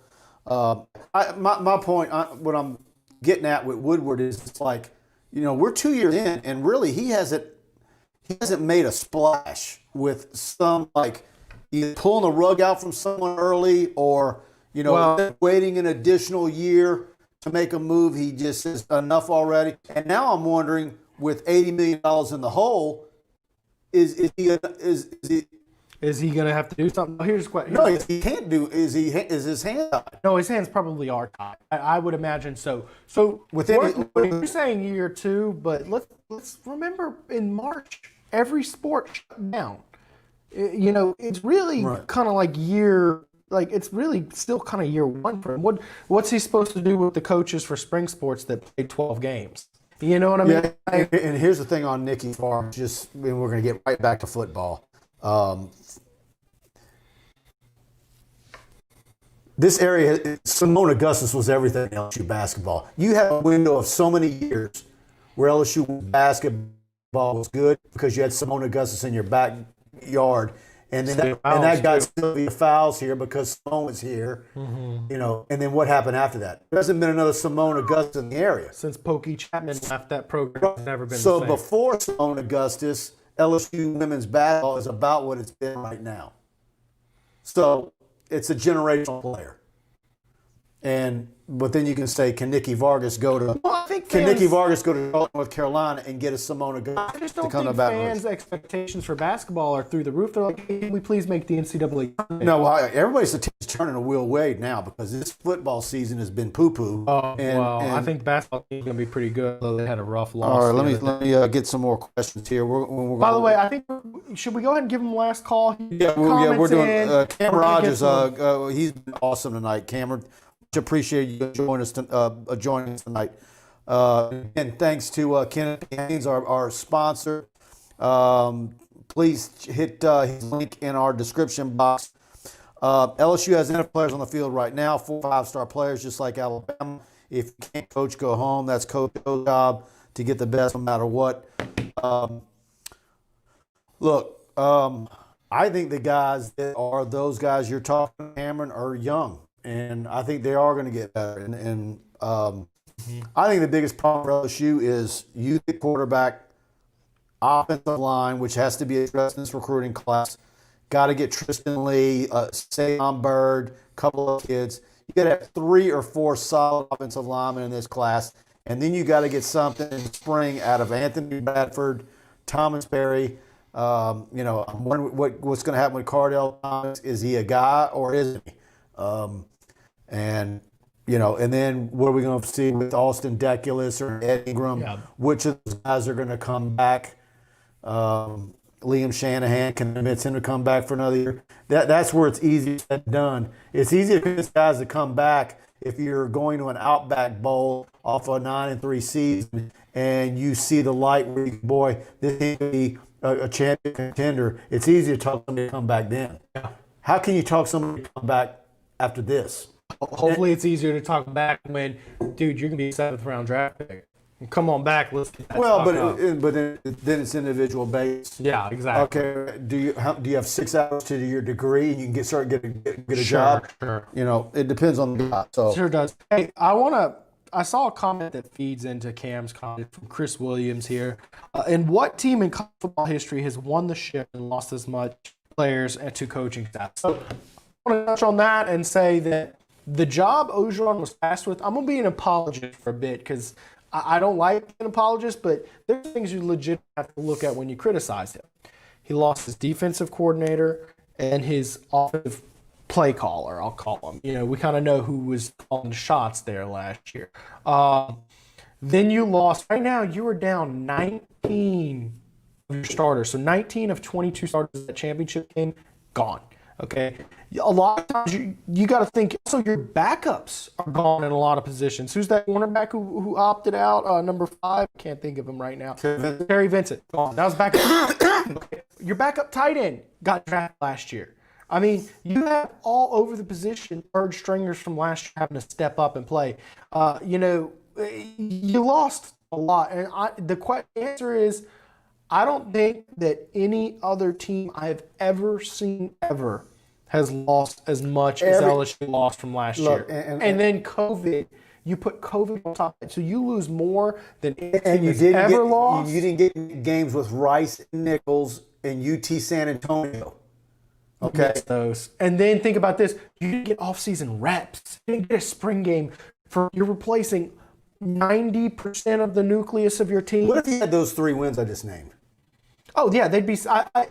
My point, what I'm getting at with Woodward is, it's like, we're 2 years in, and really he hasn't made a splash with some, like, either pulling the rug out from someone early or waiting an additional year to make a move. He just says enough already. And now I'm wondering, with $80 million in the hole, is he going to have to do something? Here's the question. No, he can't do. Is his hand tied? No, his hands probably are tied. I would imagine so. So you're saying year 2, but let's remember, in March every sport shut down. It's really kind of like it's really still kind of year 1 for him. What's he supposed to do with the coaches for spring sports that played 12 games? You know what I mean? Yeah, and here's the thing on Nicky Farm. We're going to get right back to football. This area, Simone Augustus was everything in LSU basketball. You have a window of so many years where LSU basketball was good because you had Simone Augustus in your backyard. And then that got Sylvia Fowles here because Simone was here, you know. And then what happened after that? There hasn't been another Simone Augustus in the area since Pokey Chapman left. That program has never been so the same. before Simone Augustus, LSU women's basketball is about what it's been right now. So it's a generational player. But then you can say, can Nikki Vargas go to Charlotte, North Carolina and get a Simone Augustus? I just don't think fans' expectations for basketball are through the roof. They're like, hey, can we please make the NCAA? No, everybody's turning to Will Wade now because this football season has been poo-poo. I think basketball is going to be pretty good, although they had a rough loss. All right, let me get some more questions here. By the way, I think should we go ahead and give him last call? We're doing Cameron Rogers. He's been awesome tonight, Cameron. Appreciate you joining us tonight. And thanks to Kenneth Haynes, our sponsor. Please hit his link in our description box. LSU has enough players on the field right now, 4 5-star players, just like Alabama. If you can't coach, go home. That's Coach's job to get the best no matter what. I think the guys that are those guys you're talking, Cameron, are young. And I think they are going to get better. I think the biggest problem for LSU is youth at quarterback, offensive line, which has to be addressed in this recruiting class. Got to get Tristan Lee, Sayon Bird, a couple of kids. You got to have 3 or 4 solid offensive linemen in this class. And then you got to get something in the spring out of Anthony Bradford, Thomas Berry. I'm wondering what's going to happen with Cardell Thomas. Is he a guy or isn't he? And then what are we going to see with Austin Deculus or Ed Ingram? Yeah. Which of those guys are going to come back? Liam Shanahan can convince him to come back for another year. That's where it's easier said than done. It's easy to convince guys to come back if you're going to an Outback Bowl off a 9-3 season and you see the light where this team could be a champion contender. It's easy to talk somebody to come back then. Yeah. How can you talk somebody to come back after this? Hopefully it's easier to talk back when, dude, you're going to be a 7th round draft pick. Come on back. Let's get that but then it's individual based. Yeah, exactly. Okay. Do you have 6 hours to do your degree and you can start get a job? Sure. It depends on the guy. So sure does. Hey, I saw a comment that feeds into Cam's comment from Chris Williams here. And what team in college football history has won the ship and lost as much players to coaching staff? So I want to touch on that and say that the job Orgeron was tasked with, I'm going to be an apologist for a bit because I don't like an apologist, but there's things you legit have to look at when you criticize him. He lost his defensive coordinator and his offensive play caller, I'll call him. We kind of know who was calling the shots there last year. Then you lost. Right now, you were down 19 of your starters. So 19 of 22 starters at that championship game, gone. Okay, a lot of times you got to think. Also, your backups are gone in a lot of positions. Who's that cornerback who opted out? Number 5, can't think of him right now. Terry Vincent, gone. That was backup. Okay. Your backup tight end got drafted last year. I mean, you have all over the position third stringers from last year having to step up and play. You lost a lot, and the answer is, I don't think that any other team I've ever seen has lost as much as LSU lost from last year. And then COVID, you put COVID on top of it. So you lose more than any team has ever lost. You didn't get games with Rice and Nichols and UT San Antonio. Okay. Those. And then think about this. You didn't get off-season reps. You didn't get a spring game. You're replacing 90% of the nucleus of your team. What if you had those 3 wins I just named? Oh, yeah, they'd be.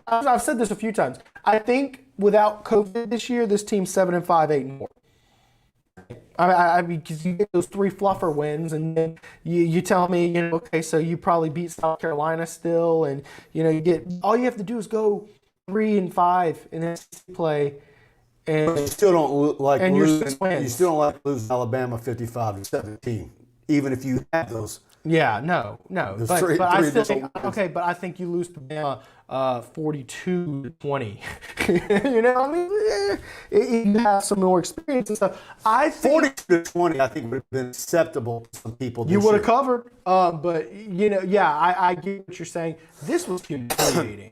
I've said this a few times. I think without COVID this year, this team's 7-5, 8-4. I mean, because you get those 3 fluffer wins, and then you tell me, okay, so you probably beat South Carolina still, and you get all you have to do is go 3-5 in this play, and but you still don't like and losing. You still don't like losing Alabama 55-17, even if you have those. Yeah, no. But I still think, okay, but I think you lose to Bama 42-20. You have some more experience and stuff. I think 42-20, I think would have been acceptable to some people. You would have covered, but I get what you're saying. This was humiliating.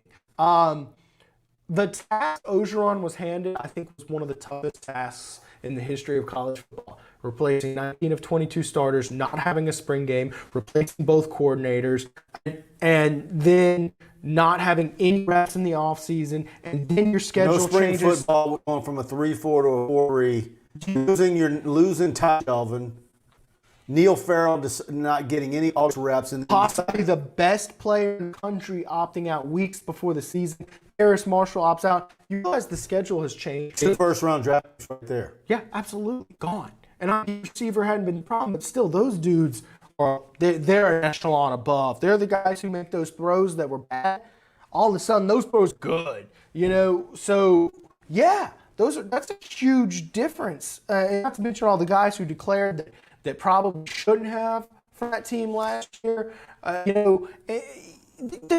The task Ogeron was handed, I think, was one of the toughest tasks in the history of college football. Replacing 19 of 22 starters, not having a spring game, replacing both coordinators, and then not having any reps in the offseason, and then your schedule No spring changes. football, going from a 3-4 to a 4-3. Losing Ty Delvin. Neil Farrell not getting any ultra reps. And Possibly the best player in the country opting out weeks before the season. Harris Marshall opts out. You realize the schedule has changed. 2 first-round drafts right there. Yeah, absolutely. Gone. And the receiver hadn't been the problem, but still, those dudes they're an echelon above. They're the guys who make those throws that were bad. All of a sudden, those throws good. So yeah, that's a huge difference. And not to mention all the guys who declared that probably shouldn't have for that team last year. The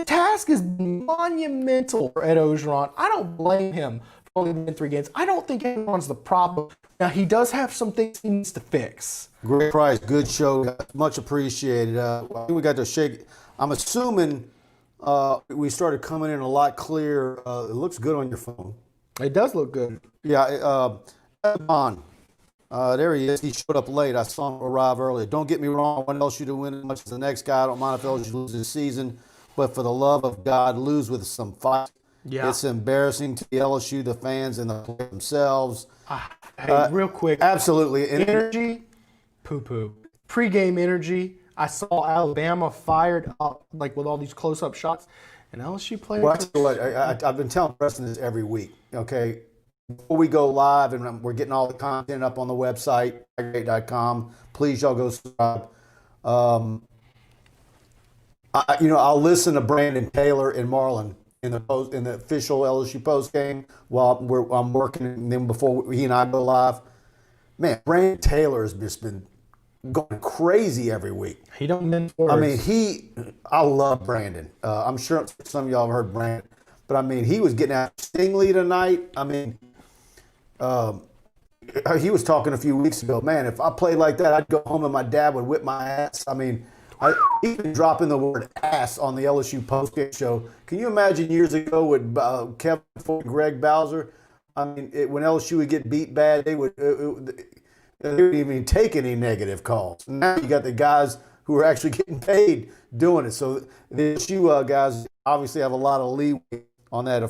task is monumental for Ed Ogeron. I don't blame him for only winning 3 games. I don't think anyone's the problem. Now, he does have some things he needs to fix. Great price, good show, much appreciated. I think we got to shake. I'm assuming we started coming in a lot clearer. It looks good on your phone. It does look good. Yeah, Evan. There he is. He showed up late. I saw him arrive early. Don't get me wrong. I want LSU to win as much as the next guy. I don't mind if LSU loses this season. But for the love of God, lose with some fight. Yeah. It's embarrassing to the LSU, the fans, and the players themselves. Hey, real quick. Absolutely. Energy, poo-poo. Pre-game energy. I saw Alabama fired up, like with all these close-up shots. And LSU players. Well, I tell you what, I've been telling Preston this every week, okay? Before we go live, and we're getting all the content up on the website, TigerBait.com. Please, y'all go subscribe. I'll listen to Brandon Taylor and Marlon in the official LSU post game while I'm working, and then before he and I go live. Man, Brandon Taylor has just been going crazy every week. He don't mince words. I mean, I love Brandon. I'm sure some of y'all have heard Brandon, but I mean, he was getting out Stingley tonight. I mean, he was talking a few weeks ago. Man, if I played like that, I'd go home and my dad would whip my ass. I mean, he's been dropping the word ass on the LSU postgame show. Can you imagine years ago with Kevin Ford and Greg Bowser? I mean, when LSU would get beat bad, they wouldn't even take any negative calls. Now you got the guys who are actually getting paid doing it. So the LSU guys obviously have a lot of leeway on that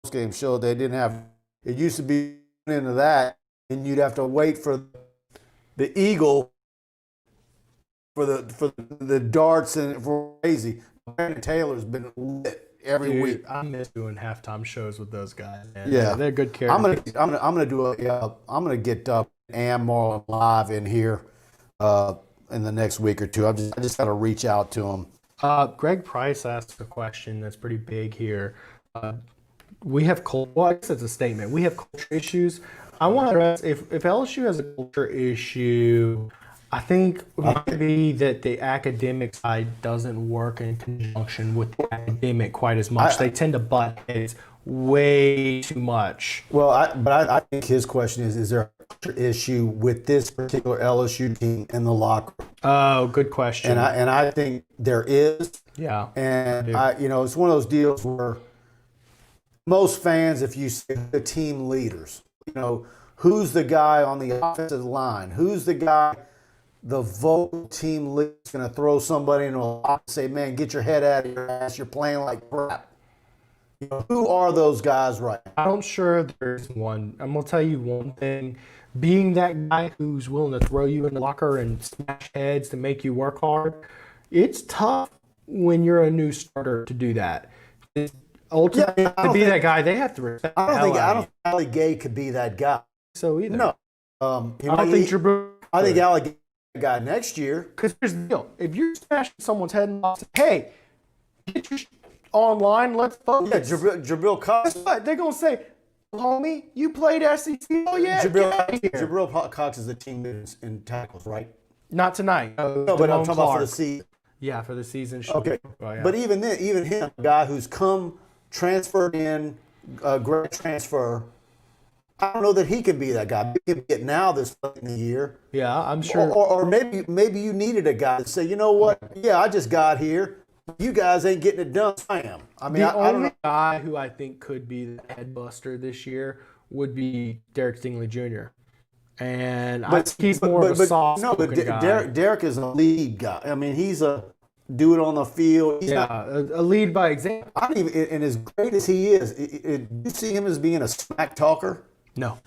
postgame show. They didn't have. It used to be into that, and you'd have to wait for the Eagle. For the darts and for crazy. Brandon Taylor's been lit every week. I miss doing halftime shows with those guys. Man. Yeah, they're good characters. I'm gonna get Am Marlon live in here in the next week or two. I just got to reach out to him. Greg Price asked a question that's pretty big here. We have I guess it's a statement. We have culture issues. I want to ask if LSU has a culture issue. I think it might be that the academic side doesn't work in conjunction with the academic quite as much. They tend to butt heads way too much. Well, I think his question is there a culture issue with this particular LSU team in the locker room? Oh, good question. And I think there is. Yeah. And it's one of those deals where most fans, if you say the team leaders, who's the guy on the offensive line? Who's the guy? The vocal team leader is going to throw somebody in a locker and say, man, get your head out of your ass. You're playing like crap. Who are those guys right now? I'm sure there's one. I'm going to tell you one thing. Being that guy who's willing to throw you in the locker and smash heads to make you work hard, it's tough when you're a new starter to do that. Ultimately, to be that guy, they have to respect I don't think Ali Gay could be that guy. So either. No. I don't think I think Ali Gay guy next year. Because here's the deal. If you're smashing someone's head and say, hey, get your online, let's focus. Yeah, Jabril Cox. Guess what? They're going to say, homie, you played SEC. Oh, yeah, Jabril Cox is the team leader in tackles, right? Not tonight. No, but I'm talking about for the season. Yeah, for the season. Okay. Oh, yeah. But even then, even him, a guy who's transferred in, grad transfer, I don't know that he can be that guy. He can get now this late in the year. Yeah, I'm sure. Or maybe you needed a guy to say, you know what? Yeah, I just got here. You guys ain't getting it done. I am. I mean, The I don't only know. guy who I think could be the head buster this year would be Derek Stingley Jr. And I think he's more of a soft-spoken guy. Derek is a lead guy. I mean, he's a dude on the field. He's not, Yeah, a lead by example. I don't even, and as great as he is, you see him as being a smack talker No,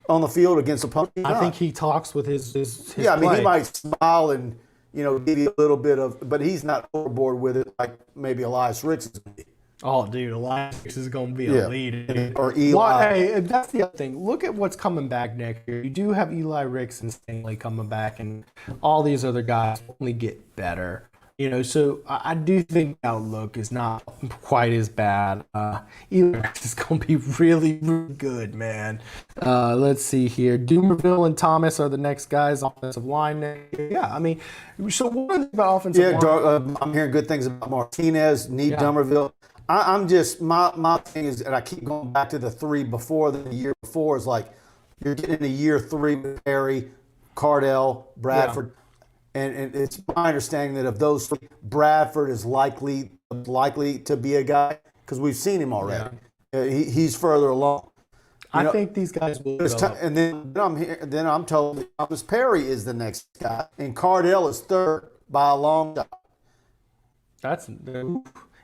on the field against opponents. I think he talks with his Yeah, I mean, play. he might smile and, give you a little bit of, but he's not overboard with it like maybe Elias Ricks is going to be. Oh, dude, Elias is going to be a lead. Or Eli. Well, hey, that's the other thing. Look at what's coming back next year. You do have Eli Ricks and Stingley coming back, and all these other guys only get better. So I do think the outlook is not quite as bad. Eli Ricks is going to be really, really good, man. Let's see here. Doomerville and Thomas are the next guys, offensive line next year. Yeah, I mean, so what are they about offensive line? I'm hearing good things about Martinez, Dummerville. I'm just, my thing is, and I keep going back to the three before the year before, is like you're getting into year 3 with Perry, Cardell, Bradford. Yeah. And it's my understanding that of those three, Bradford is likely to be a guy because we've seen him already. Yeah. He's further along. I think these guys will. And then I'm told Thomas Perry is the next guy, and Cardell is third by a long shot. That's.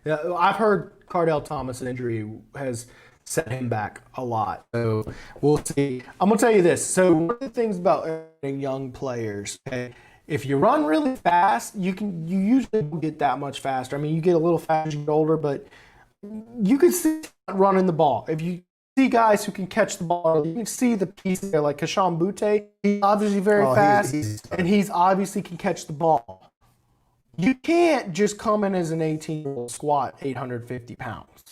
Yeah, I've heard Cardell Thomas' injury has set him back a lot. So we'll see. I'm gonna tell you this. So one of the things about young players, okay, if you run really fast, you usually don't get that much faster. I mean, you get a little faster as you get older, but you can see running the ball. If you see guys who can catch the ball, you can see the piece there, like Kashawn Butte. He's obviously very fast, and he's obviously can catch the ball. You can't just come in as an 18-year-old squat 850 pounds.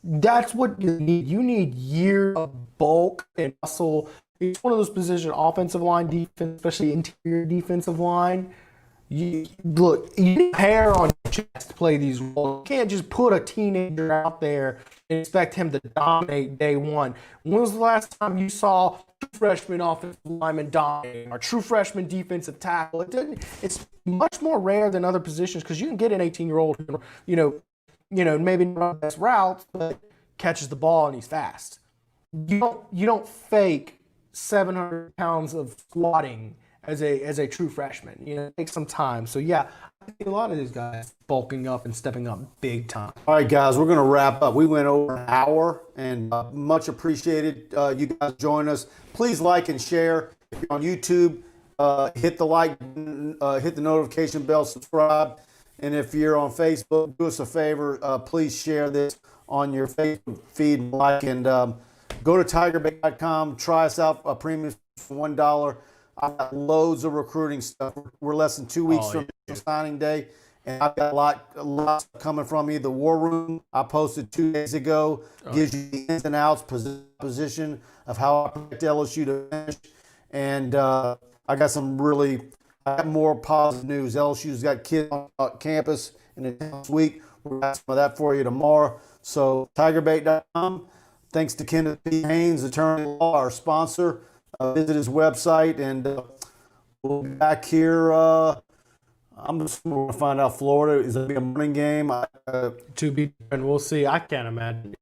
That's what you need. You need years of bulk and muscle. It's one of those positions, offensive line defense, especially interior defensive line. You need hair on your chest to play these roles. You can't just put a teenager out there and expect him to dominate day one. When was the last time you saw freshman offensive lineman dominating or true freshman defensive tackle? It's much more rare than other positions because you can get an 18-year-old who, maybe not the best routes, but catches the ball and he's fast. You don't fake 700 pounds of squatting as a true freshman. It takes some time. So yeah, I think a lot of these guys bulking up and stepping up big time. All right, guys, we're going to wrap up. We went over an hour, and much appreciated you guys joining us. Please like and share. If you're on YouTube, hit the like, hit the notification bell, subscribe. And if you're on Facebook, do us a favor. Please share this on your Facebook feed and like. And go to TigerBait.com. Try us out. A premium for $1. I've got loads of recruiting stuff. We're less than 2 weeks from signing day, and I've got a lot coming from me. The War Room I posted 2 days ago gives you the ins and outs, position of how I predict LSU to finish. And I got more positive news. LSU's got kids on campus in the next week. We'll have some of that for you tomorrow. So TigerBait.com. Thanks to Kenneth P. Haynes, attorney law, our sponsor. Visit his website, and we'll be back here. I'm just going to find out Florida. Is it a morning game? To be, and we'll see. I can't imagine.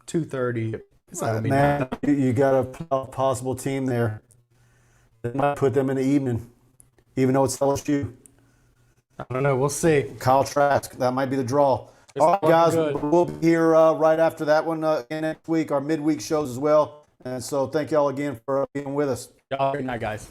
2:30. Man, you got a possible team there. They might put them in the evening, even though it's LSU. I don't know. We'll see. Kyle Trask. That might be the draw. All right, guys. We'll be here right after that one next week. Our midweek shows as well. And so thank y'all again for being with us. Y'all have a good night, guys.